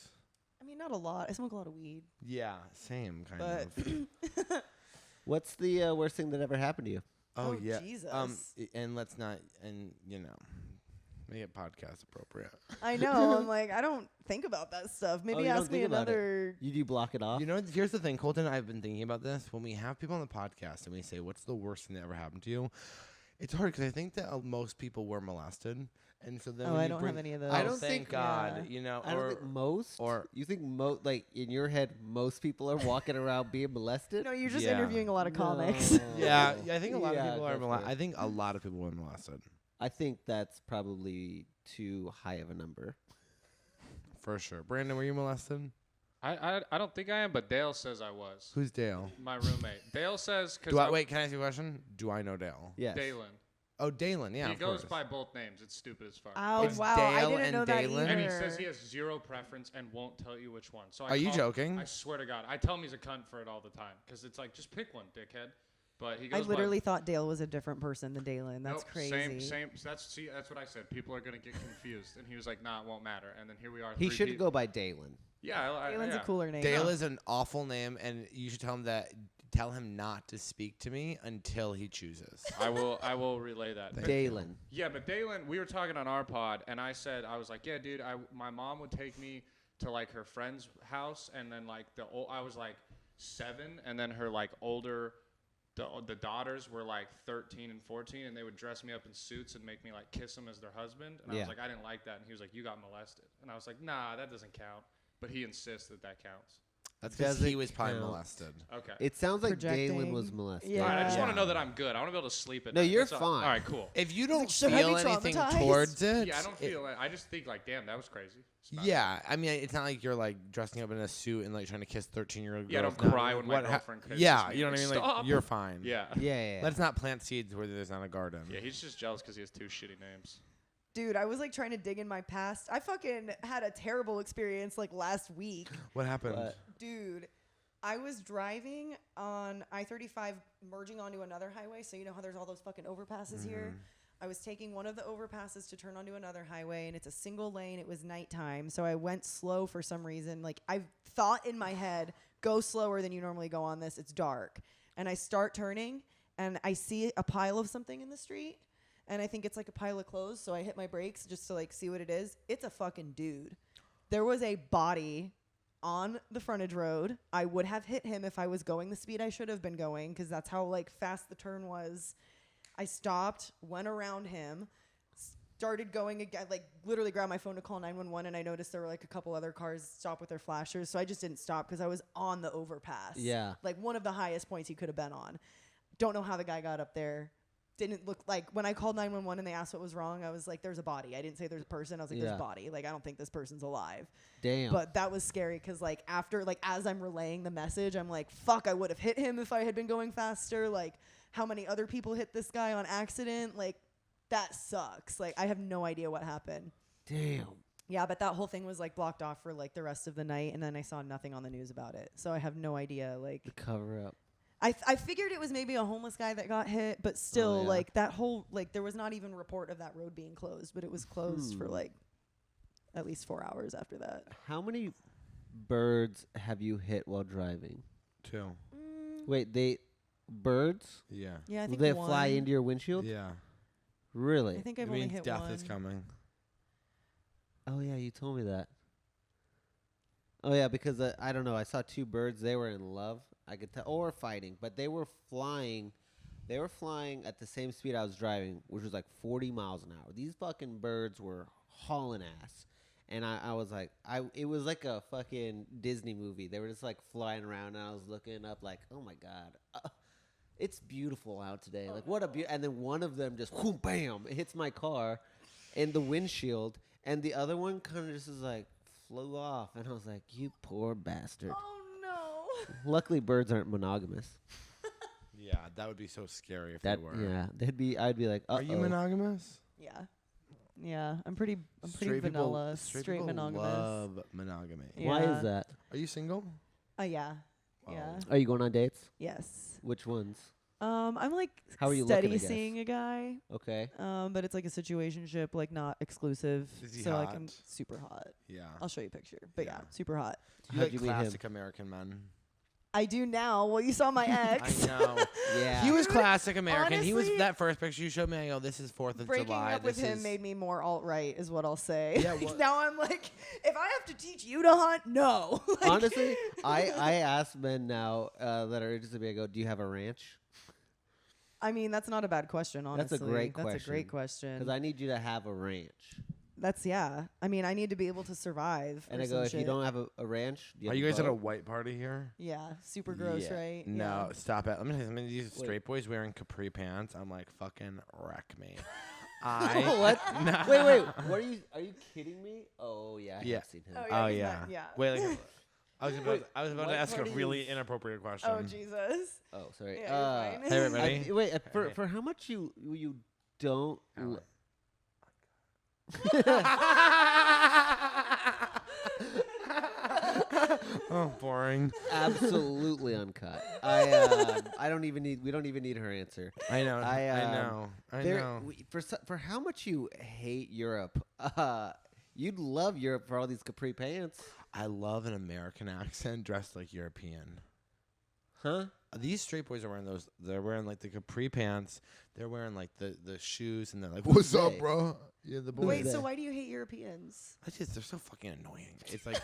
I mean, not a lot. I smoke a lot of weed. Yeah, same kind But of. What's the worst thing that ever happened to you? Oh, yeah. Jesus. And let's not, make it podcast appropriate. I know. I'm like, I don't think about that stuff. Maybe you don't ask me think about it. another. You do block it off? You know, here's the thing, Colton. I've been thinking about this. When we have people on the podcast and we say, "What's the worst thing that ever happened to you?" It's hard because I think that most people were molested, And so then Oh, when I you don't bring, have any of those. I I don't don't thank think- God, yeah. I don't think most. or- You think like in your head, most people are walking around being molested? No, you're just Yeah. interviewing a lot of comics. No. Yeah, I think a lot Yeah, of people are go for molested. it. I think a lot of people were molested. I think that's probably too high of a number. For sure. Brandon, were you molested? I don't think I am, but Dale says I was. Who's Dale? My roommate. Dale says Do I because wait? Can I ask you a question? Do I know Dale? Yes. Dalen. Oh, Dalen. Yeah, he of goes course. by both names. It's stupid as fuck. Oh, It's wow. I Dale didn't and know that Dalen? either. And he says he has zero preference and won't tell you which one. So Are you joking? I swear to God, I tell him he's a cunt for it all the time because it's like just pick one, dickhead. But he I goes. literally thought Dale was a different person than Dalen. That's nope, crazy. Same. That's what I said. People are gonna get confused, and he was like, "Nah, it won't matter." And then here we are. He 3 should deep. go by Dalen. Yeah, Dalen's yeah. a cooler name. Dale is an awful name, and you should tell him that. Tell him not to speak to me until he chooses. I will relay that. But- Dalen. Yeah, but Dalen, we were talking on our pod, and I was like, yeah, dude, my mom would take me to like her friend's house, and then like I was like 7, and then her like older, the daughters were like 13 and 14, and they would dress me up in suits and make me like kiss them as their husband, and I Yeah. was like, I didn't like that, and he was like, you got molested, and I was like, nah, that doesn't count, but he insists that counts. That's because Does he it was probably count? molested. Okay. It sounds like Dalen was Projecting. molested. Yeah. All right, I just want Yeah. to know that I'm good. I want to be able to sleep at No, night. you're That's all. fine. All right, cool. If you don't like, should I be feel anything traumatized? towards it, Yeah, I don't feel it. I just think like, damn, that was crazy. It's not- Yeah, I mean, it's not like you're like dressing up in a suit and like trying to kiss 13-year-old girls. Yeah, I don't No, cry when my what girlfriend kisses Yeah, me. you know what I mean? Like, Like, stop. you're fine. Yeah. Yeah. Let's not plant seeds where there's not a garden. Yeah, he's just jealous because he has 2 shitty names. Dude, I was like trying to dig in my past. I fucking had a terrible experience like last week. What happened? What? Dude, I was driving on I-35 merging onto another highway. So you know how there's all those fucking overpasses here? I was taking one of the overpasses to turn onto another highway, and it's a single lane. It was nighttime, so I went slow for some reason. Like, I thought in my head, go slower than you normally go on this. It's dark. And I start turning, and I see a pile of something in the street, and I think it's like a pile of clothes, so I hit my brakes just to, like, see what it is. It's a fucking dude. There was a body on the frontage road. I would have hit him if I was going the speed I should have been going, because that's how, like, fast the turn was. I stopped, went around him, started going again, like literally grabbed my phone to call 911, and I noticed there were like a couple other cars stopped with their flashers, so I just didn't stop because I was on the overpass. Yeah. Like one of the highest points he could have been on. Don't know how the guy got up there. Didn't look like, when I called 911 and they asked what was wrong, I was like, there's a body. I didn't say there's a person. I was like, there's Yeah. a body. Like, I don't think this person's alive. Damn. But that was scary because, like, after, like, as I'm relaying the message, I'm like, fuck, I would have hit him if I had been going faster. Like, how many other people hit this guy on accident? Like, that sucks. Like, I have no idea what happened. Damn. Yeah, but that whole thing was, like, blocked off for, like, the rest of the night, and then I saw nothing on the news about it. So I have no idea, like... The cover up. I figured it was maybe a homeless guy that got hit, but still, yeah. like, that whole... Like, there was not even a report of that road being closed, but it was closed for, like, at least 4 hours after that. How many birds have you hit while driving? 2. Wait, birds? Yeah. Yeah, I think They one. fly into your windshield? Yeah. Really? I think It I've only means hit death one. is coming. Oh yeah, you told me that. Oh yeah, because I don't know. I saw 2 birds. They were in love. I could tell, or fighting, but they were flying. They were flying at the same speed I was driving, which was like 40 miles an hour. These fucking birds were hauling ass, and I was like, it was like a fucking Disney movie. They were just like flying around, and I was looking up like, oh my god, it's beautiful out today. Like what a and then one of them just whoom, bam, it hits my car, in the windshield, and the other one kind of just is like flew off, and I was like, you poor bastard. Oh, no. Luckily, birds aren't monogamous. Yeah, that would be so scary if That they were. yeah, I'd be like, Are you monogamous? Yeah. Yeah, I'm pretty Straight vanilla, people, straight people monogamous. love monogamy. Yeah. Why is that? Are you single? Yeah. Wow. Yeah. Are you going on dates? Yes. Which ones? I'm like How are you steady looking, I guess? seeing a guy. Okay. But it's like a situationship, like not exclusive. Is he so like I'm hot? super hot. Yeah. I'll show you a picture. But yeah, Yeah. super hot. You How'd like you meet him? classic American men. I do now. Well, you saw my ex. I know. Yeah. He was classic American. He was honestly, that first picture you showed me. I go, this is 4th of Breaking July. up with this him is made me more alt-right is what I'll say. Yeah, Like, what- now I'm like, if I have to teach you to hunt, no. Like, Honestly, I ask men now that are interested in me, I go, do you have a ranch? I mean, that's not a bad question, honestly. That's a great question. That's a great question. Because I need you to have a ranch. That's, yeah. I mean, I need to be able to survive. And or I go, some if you shit. don't have a ranch, do Are have you a guys at a boat? white party here? Yeah, super gross, Yeah. right? No, stop it. Let me tell you something. These Wait. straight boys wearing capri pants. I'm like, fucking wreck me. What? No. Wait. What are you kidding me? Oh yeah, I Yeah. have seen him. Oh he's yeah. not- yeah. Wait, like, I was about what to ask a party really is- inappropriate question. Oh, Jesus. Oh, sorry. Yeah, you're fine. Hey, everybody. Wait, Alright. for how much you don't. Oh, boring. Absolutely uncut. I don't even need. We don't even need her answer. I know. I, I know. I There- know. For how much you hate Europe, you'd love Europe for all these capri pants, I love an American accent dressed like European. huh? These straight boys are wearing those. They're wearing like the capri pants. They're wearing like the shoes, and they're like, "What's up, they? bro?" Yeah, the boys. Wait, that? so why do you hate Europeans? They're so fucking annoying. It's like,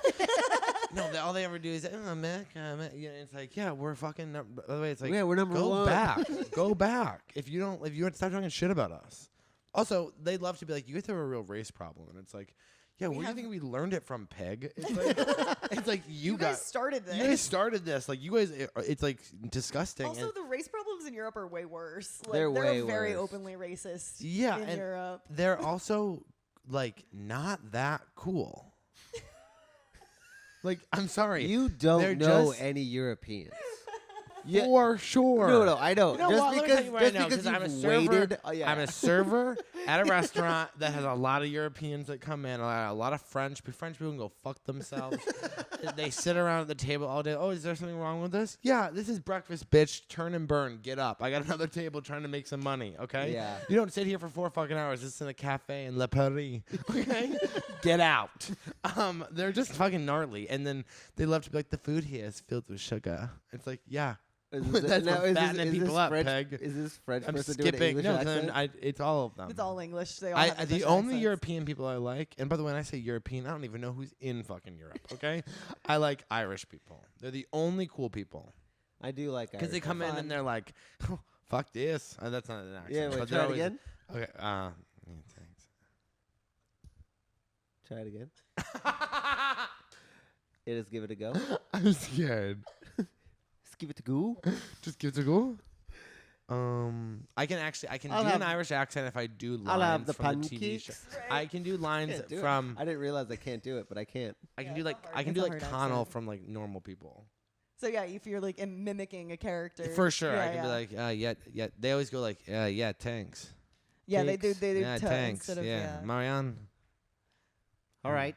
no, all they ever do is, America. You know, it's like, yeah, we're fucking. By the way, it's like, Yeah, we're number go one. back, go back. If you want to stop talking shit about us. Also, they love to be like, you guys have a real race problem, and it's like, yeah, We where do you have- think we learned it from, Peg? It's like, it's like You guys started this. you guys started this. Like, you guys, it's like disgusting. Also, and the race problems in Europe are way worse. Like, They're way very worse. openly racist Yeah, in and Europe. they're also like not that cool. Like, I'm sorry. You They're don't know just- any Europeans. For sure. No, I don't. You know just what? Let me because, tell you what I just know, because 'cause I'm a you've server. waited. Oh, yeah. I'm a server at a restaurant that has a lot of Europeans that come in, a lot of French. French people can go fuck themselves. They sit around at the table all day. Oh, is there something wrong with this? Yeah, this is breakfast, bitch. Turn and burn. Get up. I got another table trying to make some money, okay? Yeah. You don't sit here for 4 fucking hours. This is in a cafe in Le Paris, okay? Get out. They're just fucking gnarly. And then they love to be like, the food here is filled with sugar. It's like, yeah. Is That's now, for fattening people up, French, Peg. Is this French I'm person doing an skipping. English No, accent? it's all of them. It's all English. They all have The English only accents. European people I like, and by the way, when I say European, I don't even know who's in fucking Europe. Okay, I like Irish people. They're the only cool people I do like because they Irish. come in fun. and they're like, oh, "Fuck this." That's not an accent. Yeah, wait, but try they're it always- again. Okay. Thanks. Try it again. Just give it a go. I'm scared. Just give it a go. Just give it a go. I can I'll do have- an Irish accent if I do lines I'll have the from the TV show. pancakes. I can do lines Can't do it. from. I didn't realize I can't do it, but I can't. I can Yeah, do it's like not hard. I can It's do a like hard Connell accent. from like normal people. So yeah, if you're like mimicking a character, For sure, yeah, I can be like, yeah. They always go like, yeah, thanks. yeah, they Cakes. do Yeah, to thanks. instead of Yeah, Marianne. All right.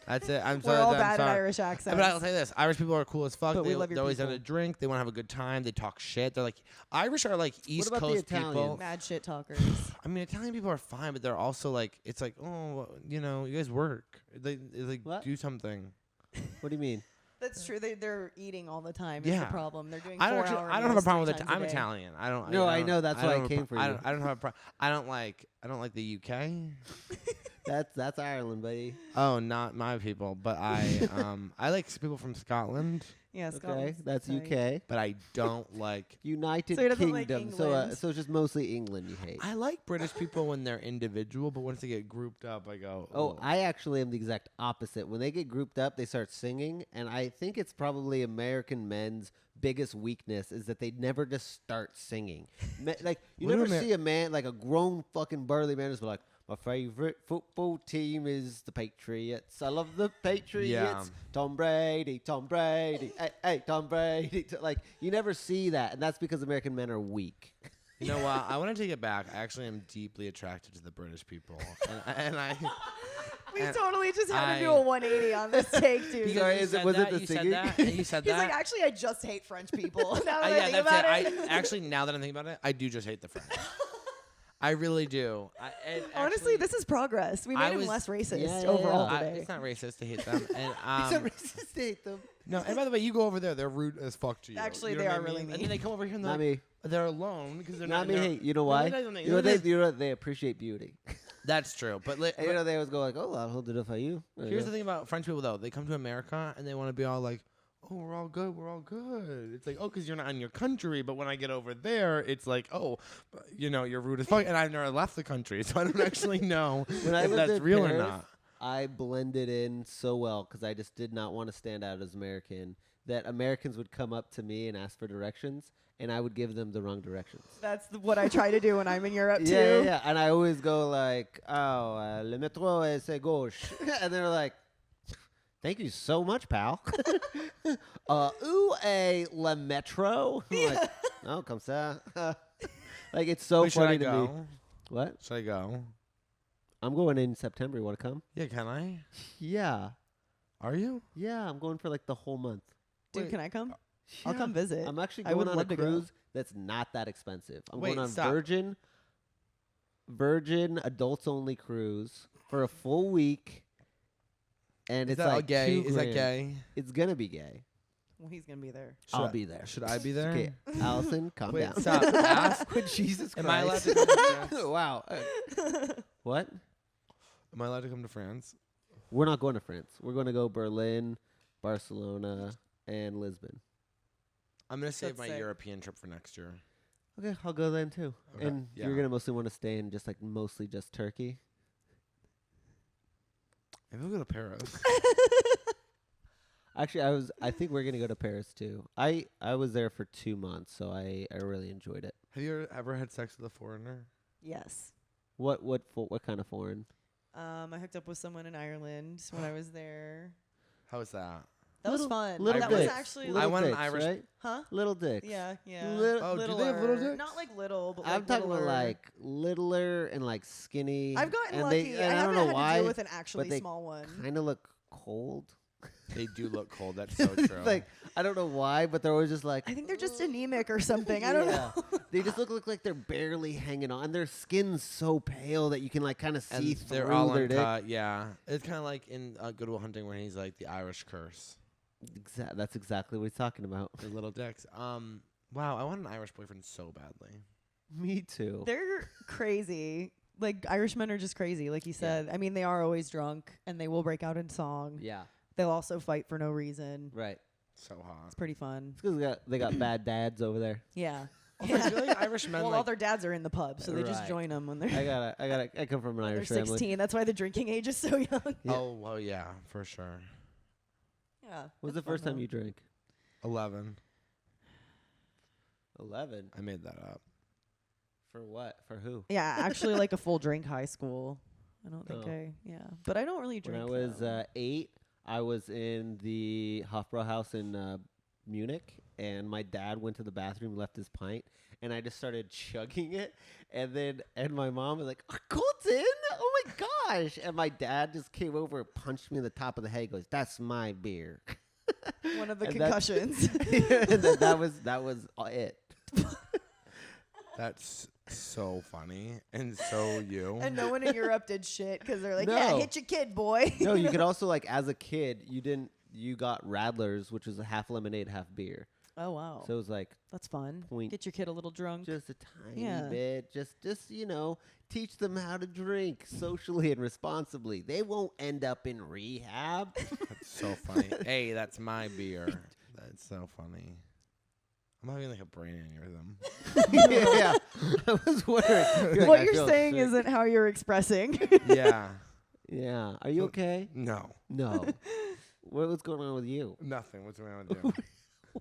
That's it. I'm We're sorry. all I'm bad at sorry. Irish accents. But I'll say this: Irish people are cool as fuck. But we They, love your they're always down to people. drink. They want to have a good time. They talk shit. They're like Irish are like East about the Coast people. Italians? Mad shit talkers. I mean, Italian people are fine, but they're also like it's like you guys work. They like What? do something. What do you mean? That's true. They're eating all the time. Is Yeah. the problem. They're doing I don't. 4-hour I don't have a problem with meals it. 3 I'm times a day. Italian. I don't. No, I don't- know, that's why I don't have a came for you. I don't have a problem. I don't like the UK. That's Ireland, buddy. Oh, not my people, but I like people from Scotland, Yeah, Okay, Scotland's that's tight. UK. but I don't like. United So he doesn't like Kingdom. England. So it's just mostly England you hate. I like British people when they're individual, but once they get grouped up, I go. Oh, "Ooh." I actually am the exact opposite. When they get grouped up, they start singing, and I think it's probably American men's biggest weakness is that they never just start singing. Like you What do never Amer- see a man like a grown fucking burly man just be like, my favorite football team is the Patriots. I love the Patriots. Yeah. Tom Brady, hey, Tom Brady. Like you never see that, and that's because American men are weak. You know what? I want to take it back. I actually am deeply attracted to the British people, and I. We And totally just had to do I- a 180 on this take, dude. Sorry, You is it- said was it that, the you singing? said that, and you said He's that. like, actually, I just hate French people. Now that I Yeah, think that's about it. it. Actually, now that I'm thinking about it, I do just hate the French. I really do. Honestly, this is progress. We made him less racist Yeah, yeah, overall yeah. today. It's not racist to hate them. And It's a racist to hate them. no, and by the way, you go over there, they're rude as fuck to you. Actually, You know they what are I really mean? And mean. then they come over here and Not they're, me. they're alone because they're Not not. me. they're- Hey, you know No, why? they don't- You know they appreciate beauty. That's true. But, And you know they always go like, "Oh, I'll hold it up for you." here's the thing about French people though: they come to America and they want to be all like, oh, we're all good. We're all good. It's like, oh, because you're not in your country. But when I get over there, it's like, oh, you're rude as fuck. And I've never left the country, so I don't actually know When I if lived that's in real or Paris, not. I blended in so well because I just did not want to stand out as American that Americans would come up to me and ask for directions, and I would give them the wrong directions. That's what I try to do when I'm in Europe too. Yeah. And I always go like, oh, le métro est à gauche. And they're like, thank you so much, pal. Où est le métro? I'm like, oh, comme ça. Like, it's so Wait, should funny I to go? me. What? Should I go? I'm going in September. You want to come? Yeah, can I? Yeah. Are you? Yeah, I'm going for like the whole month. Dude, Wait. can I come? I'll Yeah. come visit. I'm actually I would going on a love to go. cruise that's not that expensive. I'm Wait, going on stop. Virgin adults only cruise for a full week, and Is it's that all like gay? $2 Is that grand. gay? It's gonna be gay. Well, he's gonna be there. I'll I- be there. Should I be there? Okay, Allison, calm Wait, down. stop. Ask. Jesus Christ. Am I allowed to come to France? Wow. What? Am I allowed to come to France? We're not going to France. We're going to go Berlin, Barcelona, and Lisbon. I'm gonna save That's my sick. European trip for next year. Okay, I'll go then too. Okay, And yeah. you're gonna mostly want to stay in just like mostly just Turkey. Maybe we'll go to Paris. Actually, I think we're gonna go to Paris too. I was there for 2 months, so I really enjoyed it. Have you ever had sex with a foreigner? Yes. What kind of foreign? I hooked up with someone in Ireland when I was there. How was that? That was Little- fun. Little that dicks. was actually I Little want an dicks, Irish- right? huh? Little dicks. Yeah. Oh, do they have little Littler. dicks? Not like little, but like I'm talking about littler. like littler and like skinny. I've gotten and lucky. and I I haven't don't know had why, to deal with an actually they small one. kind of look cold. They do look cold. That's so true. Like I don't know why, but they're always just like. I think they're just anemic or something. I don't know. They just look like they're barely hanging on. Their skin's so pale that you can like kind of and see they're through all their dick. uncut. Yeah, it's kind of like in Good Will Hunting where he's like the Irish curse. That's exactly what he's talking about. The little dicks. Wow, I want an Irish boyfriend so badly. Me too. They're crazy. Like Irishmen are just crazy, like you said. I mean, they are always drunk and they will break out in song. Yeah, They'll also fight for no reason. right. So hot. It's pretty fun. It's because they got bad dads over there. Yeah. Also, I feel like Irish men Well, like all their dads are in the pub, so they just Right. join them when they're I come from an they're Irish 16. family. That's why the drinking age is so young. Yeah. Oh, well, yeah, for sure. Yeah. When's the first time you drank? 11. 11. I made that up. For what? For who? Yeah, actually, like a full drink high school. I don't think Oh. but I don't really When drink. I was though. 8, I was in the Hofbrauhaus in Munich, and my dad went to the bathroom, left his pint, and I just started chugging it. And my mom was like, Colton, oh my gosh. And my dad just came over and punched me in the top of the head. He goes, that's my beer. One of the and that's- concussions. And that was it. That's so funny and so you. And no one in Europe did shit because they're like, yeah, No. hit your kid, boy. No, you could also, like, as a kid, you got Radlers, which was a half lemonade, half beer. Oh, wow. So it was like, That's fun. point- Get your kid a little drunk. just a tiny Yeah. bit. Just teach them how to drink socially and responsibly. They won't end up in rehab. That's so funny. Hey, that's my beer. That's so funny. I'm having like a brain aneurysm. yeah. I was wondering. like, What I you're feel saying sick. isn't how you're expressing. Yeah. Yeah. Are you okay? No. No. What's going on with you? Nothing. What's going on with you?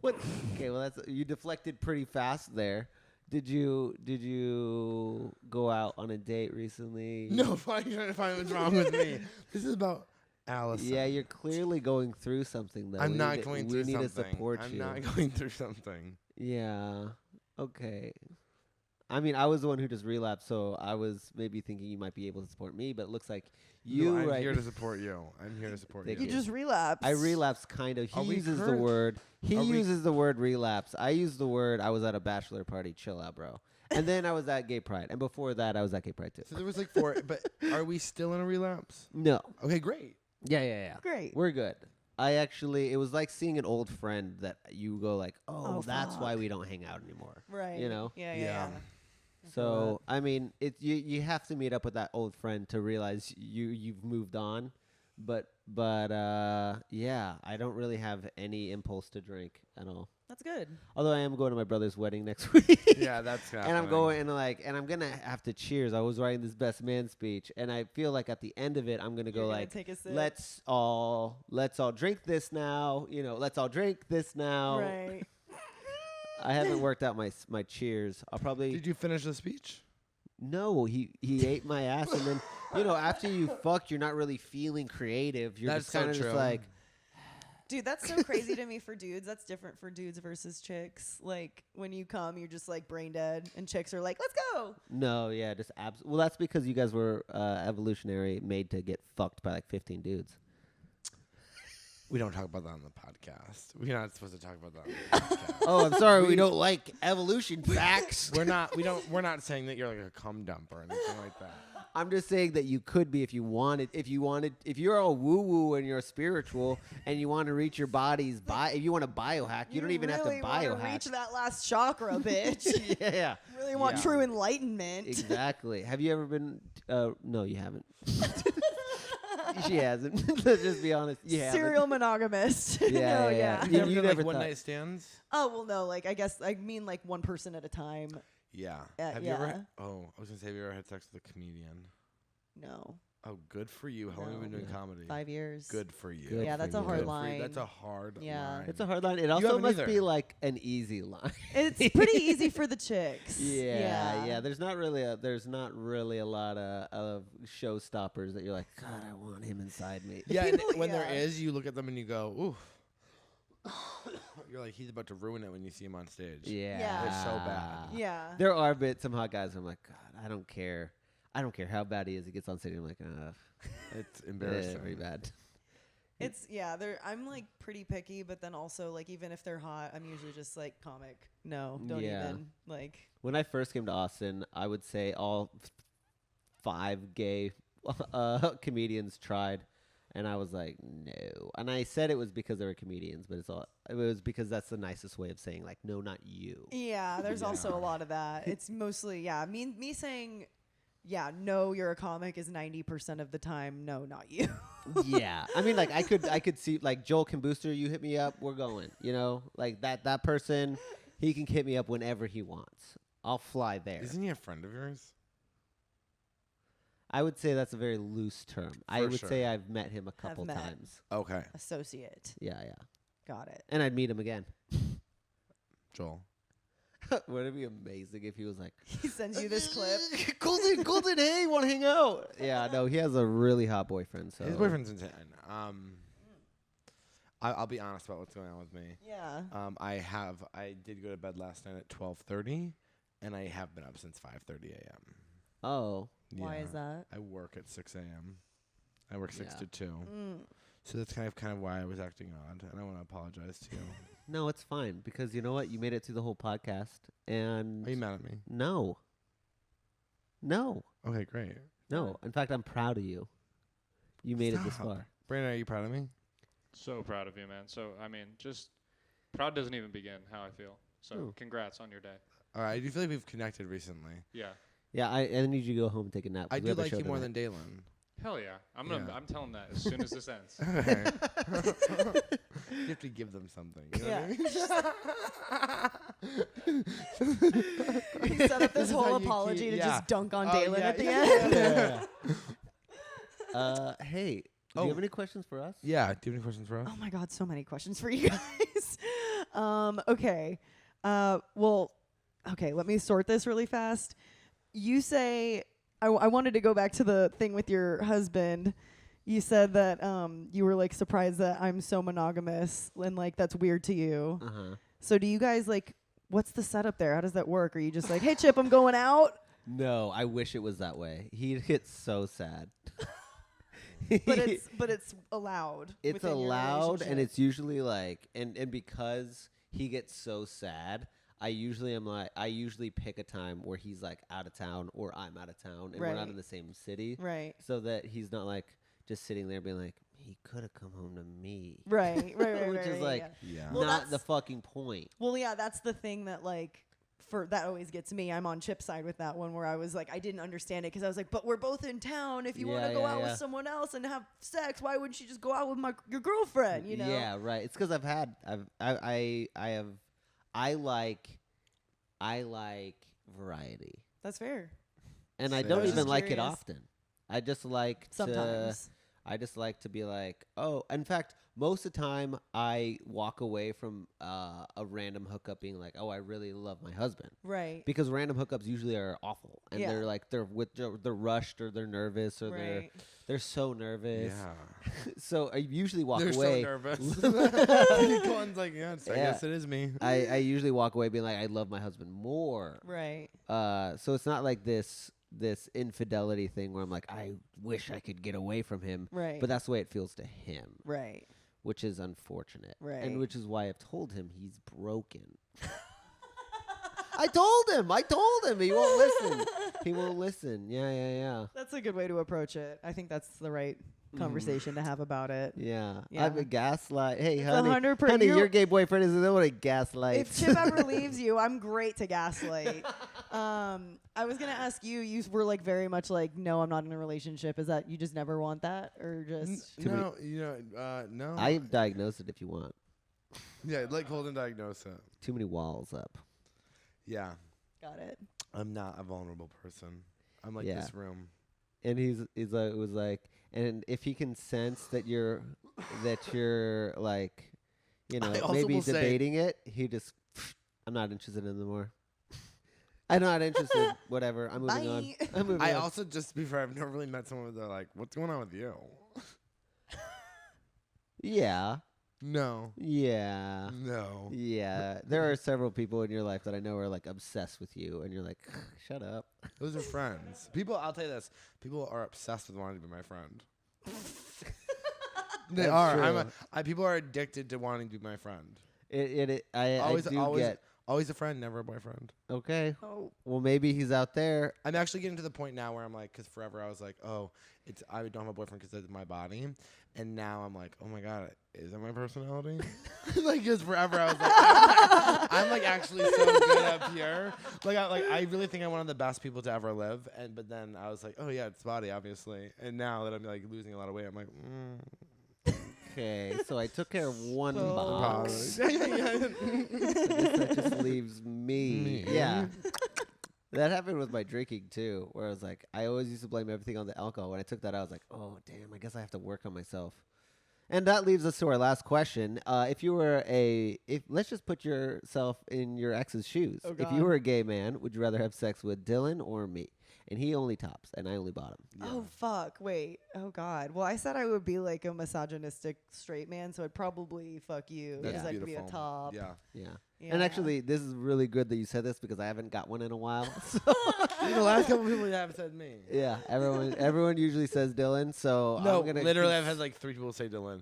What? Okay. Well, you deflected pretty fast there. Did you go out on a date recently? No, why are you trying to find what's wrong with me? This is about Allison. Yeah, you're clearly going through something though. I'm We not need to- going through We need something. to support I'm you. not going through something. Yeah. Okay. I mean, I was the one who just relapsed, so I was maybe thinking you might be able to support me, but it looks like you. No, I'm right. here to support you. I'm here to support Thank you. You just relapsed. I relapsed kind of. Are He we uses the current? word. He Are we- uses the word relapse. I use the word. I was at a bachelor party. Chill out, bro. And then I was at Gay Pride, and before that, I was at Gay Pride too. So there was like 4, but are we still in a relapse? No. Okay, great. Yeah. Great. We're good. It was like seeing an old friend that you go like, oh, Oh, that's why fuck. we don't hang out anymore. Right. You know? Yeah. Yeah. So I mean, you have to meet up with that old friend to realize you've moved on, yeah, I don't really have any impulse to drink at all. That's good. Although I am going to my brother's wedding next week. Yeah, that's and I'm going and I'm gonna have to cheers. I was writing this best man speech, and I feel like at the end of it, I'm gonna go You're gonna like, take a sip. let's all drink this now. Let's all drink this now. Right. I haven't worked out my cheers. I'll probably. Did you finish the speech? No, he ate my ass, and then after you fuck, you're not really feeling creative. You're That's just kind of so just true. like. Dude, that's so crazy to me for dudes. That's different for dudes versus chicks. Like, when you come, you're just, like, brain dead. And chicks are like, let's go. No, yeah, just well, that's because you guys were evolutionary made to get fucked by, like, 15 dudes. We don't talk about that on the podcast. We're not supposed to talk about that on the podcast. Oh, I'm sorry. We don't like evolution facts. We're not saying that you're like a cum dump or anything like that. I'm just saying that you could be if you wanted. If you're all woo woo and you're spiritual and you want to reach your body's if you want to biohack, you don't even have to really wanna biohack. reach that last chakra, bitch. Yeah. Really want Yeah. true enlightenment. Exactly. Have you ever been? No, you haven't. She hasn't. Let's just be honest. You haven't. Serial monogamist. Yeah, No, yeah, yeah. yeah. You ever You done, never like one thought- night stands? Oh, well, no. Like, I guess I mean like one person at a time. Yeah. Yeah, Have you ever? yeah. I was gonna say, have you ever had sex with a comedian? No. Oh, good for you. How long have you been doing comedy? 5 years. Good for you. Good Yeah, for that's a you. hard Good for you. line. That's a hard Yeah. line. It's a hard line. It also haven't must either. be like an easy line. It's pretty easy for the chicks. Yeah. There's not really a lot of showstoppers that you're like, God, I want him inside me. Yeah, and People- when there yeah. is, you look at them and you go, ooh. You're like, he's about to ruin it when you see him on stage. Yeah. Yeah. They're so bad. Yeah. There are some hot guys where I'm like, God, I don't care. I don't care how bad he is. He gets on stage. I'm like, It's embarrassing. very bad. I'm like pretty picky, but then also like even if they're hot, I'm usually just like comic. No, don't Yeah. even like. When I first came to Austin, I would say all 5 gay comedians tried, and I was like, no. And I said it was because they were comedians, but it was because that's the nicest way of saying like, no, not you. Yeah, there's also a lot of that. It's mostly me saying. Yeah, no, you're a comic is 90% of the time. No, not you. Yeah, I mean, like I could see like Joel can Booster. You hit me up, we're going. Like that person, he can hit me up whenever he wants. I'll fly there. Isn't he a friend of yours? I would say that's a very loose term. I would sure. say I've met him a couple met. times. Okay. Associate. Yeah. Got it. And I'd meet him again. Joel. Wouldn't it be amazing if he was like, He sends you this clip. Golden, hey, want to hang out? Yeah, no, he has a really hot boyfriend. So His boyfriend's insane. I'll be honest about what's going on with me. Yeah. I did go to bed last night at 12:30, and I have been up since 5:30 a.m. Oh, Why is that? I work at 6 a.m. I work 6 Yeah. to 2. Mm. So that's kind of why I was acting odd, and I want to apologize to you. no, it's fine because you know what? You made it through the whole podcast, and Are you mad at me? no. Okay, great. No, in fact, I'm proud of you. You made it this Stop. far. Brandon, are you proud of me? So proud of you, man. So, I mean, just proud doesn't even begin how I feel. So, Ooh. congrats on your day. All right, I do feel like we've connected recently. Yeah. Yeah, I need you to go home and take a nap. 'cause I we do have a like show you more tonight. than Dalen. Hell yeah. I'm Yeah. I'm telling that as soon as this ends. Okay. You have to give them something. You know what I mean? He set up this This is how whole you apology keep- to yeah. just dunk on Oh, Dalen yeah, at the yeah, end. Hey, do Oh. you have any questions for us? Yeah. Do you have any questions for us? Oh my God, so many questions for you guys. Okay. Well, okay, let me sort this really fast. You say, I wanted to go back to the thing with your husband. You said that you were like surprised that I'm so monogamous and like that's weird to you. Uh-huh. So do you guys like, what's the setup there? How does that work? Are you just like, hey, Chip, I'm going out? No, I wish it was that way. He'd get so sad. But it's allowed. It's within your allowed, and relationship. it's usually like, and because he gets so sad, I usually pick a time where he's like out of town or I'm out of town and we're not Right. in the same city, Right. so that he's not like just sitting there being like, he could have come home to me, Right. which is like Yeah. Well, not the that's- fucking point. Well, yeah, that's the thing that like that always gets me. I'm on Chip's side with that one where I was like, I didn't understand it because I was like, but we're both in town. If you want to go out with someone else and have sex, why wouldn't you just go out with your girlfriend? You know? Yeah, right. It's because I like variety, That's fair. and I Same. don't I was even just like it curious. often. I just like Sometimes. I just like to be like, oh. In fact, most of the time, I walk away from a random hookup being like, oh, I really love my husband. Right. Because random hookups usually are awful, and Yeah. they're like they're rushed or they're nervous or Right. they're so nervous. Yeah. So I usually walk They're away. so nervous. Colin's like, I guess it is me. I usually walk away being like, I love my husband more. Right. So it's not like this infidelity thing where I'm like, I wish I could get away from him. Right. But that's the way it feels to him, Right. which is unfortunate. Right. And which is why I've told him he's broken. I told him. He won't listen. He won't listen. Yeah. That's a good way to approach it. I think that's the right conversation to have about it. Yeah. Yeah. I'm a gaslight. Hey, It's honey, 100%. honey, You're- your gay boyfriend is the one that gaslights. If Chip ever leaves you, I'm great to gaslight. I was gonna ask you. You were like very much like, no, I'm not in a relationship. Is that you just never want that, or just? No, no. I diagnose it if you want. Yeah, let Colton diagnose it. Too many walls up. Yeah, Got it. I'm not a vulnerable person. I'm like Yeah. this room. And he's like, it was like, and if he can sense that you're like, you know, I also maybe will say- debating it, he just, I'm not interested anymore. I'm not interested. Whatever. I'm moving on. Bye. I'm moving I on. also just before I've never really met someone where they're like, "What's going on with you?" Yeah. No, Yeah. There are several people in your life that I know are like obsessed with you, and you're like, shut up. those are friends. People, I'll tell you this: people are obsessed with wanting to be my friend. They That's are. true. People are addicted to wanting to be my friend. I do get. Always a friend, never a boyfriend. Okay. Oh. Well, maybe he's out there. I'm actually getting to the point now where I'm like, because forever I was like, oh, I don't have a boyfriend because it's my body, and now I'm like, oh my god, is that my personality? Like, because forever I was like, I'm like actually so good up here. I really think I'm one of the best people to ever live, but then I was like, oh yeah, it's body obviously, and now that I'm like losing a lot of weight, I'm like, Okay, so I took care of one So- box. yeah. I guess that just leaves me. Yeah. That happened with my drinking too, where I was like, I always used to blame everything on the alcohol. When I took that out, I was like, oh, damn, I guess I have to work on myself. And that leaves us to our last question. If you were let's just put yourself in your ex's shoes. Oh, If God. you were a gay man, would you rather have sex with Dylan or me? And he only tops, and I only bottom. Oh fuck! Wait. Oh god. Well, I said I would be like a misogynistic straight man, so I'd probably fuck you That's because I'd be a beautiful. top. Yeah. Yeah. Yeah. And actually, this is really good that you said this because I haven't got one in a while. So The last couple people have said me. yeah, everyone usually says Dylan. So No, I'm gonna literally, I've had like 3 people say Dylan.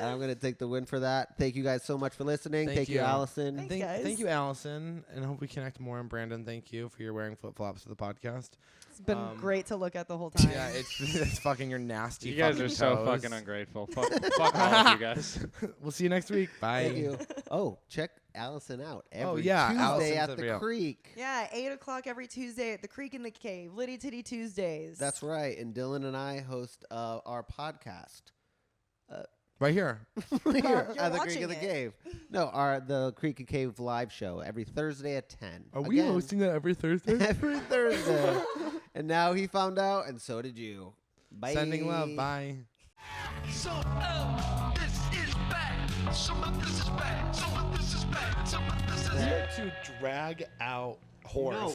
and I'm gonna take the win for that. Thank you guys so much for listening. Thank Thank you, you. Allison. Thanks, guys. Thank you, Allison, and I hope we connect more. And Brandon, thank you for your wearing flip flops to the podcast. It's been great to look at the whole time. Yeah, it's fucking your nasty. You guys fucking are so toes. fucking ungrateful. Fuck all of you guys. We'll see you next week. Bye. Thank you. Oh, check Allison out every yeah, Tuesday Allison's at a the real- Creek. Yeah, 8:00 every Tuesday at the Creek in the Cave, Litty Titty Tuesdays. That's right. And Dylan and I host our podcast. Right here. Here You're at the Creek watching of the it. Cave. No, the Creek and Cave live show every Thursday at 10. Are we Again, hosting that every Thursday? every Thursday? And now he found out, and so did you. Bye. Sending love. Bye. Some of this is bad. Some of this is bad. Some of this is bad. Some of this is To drag out horse. No.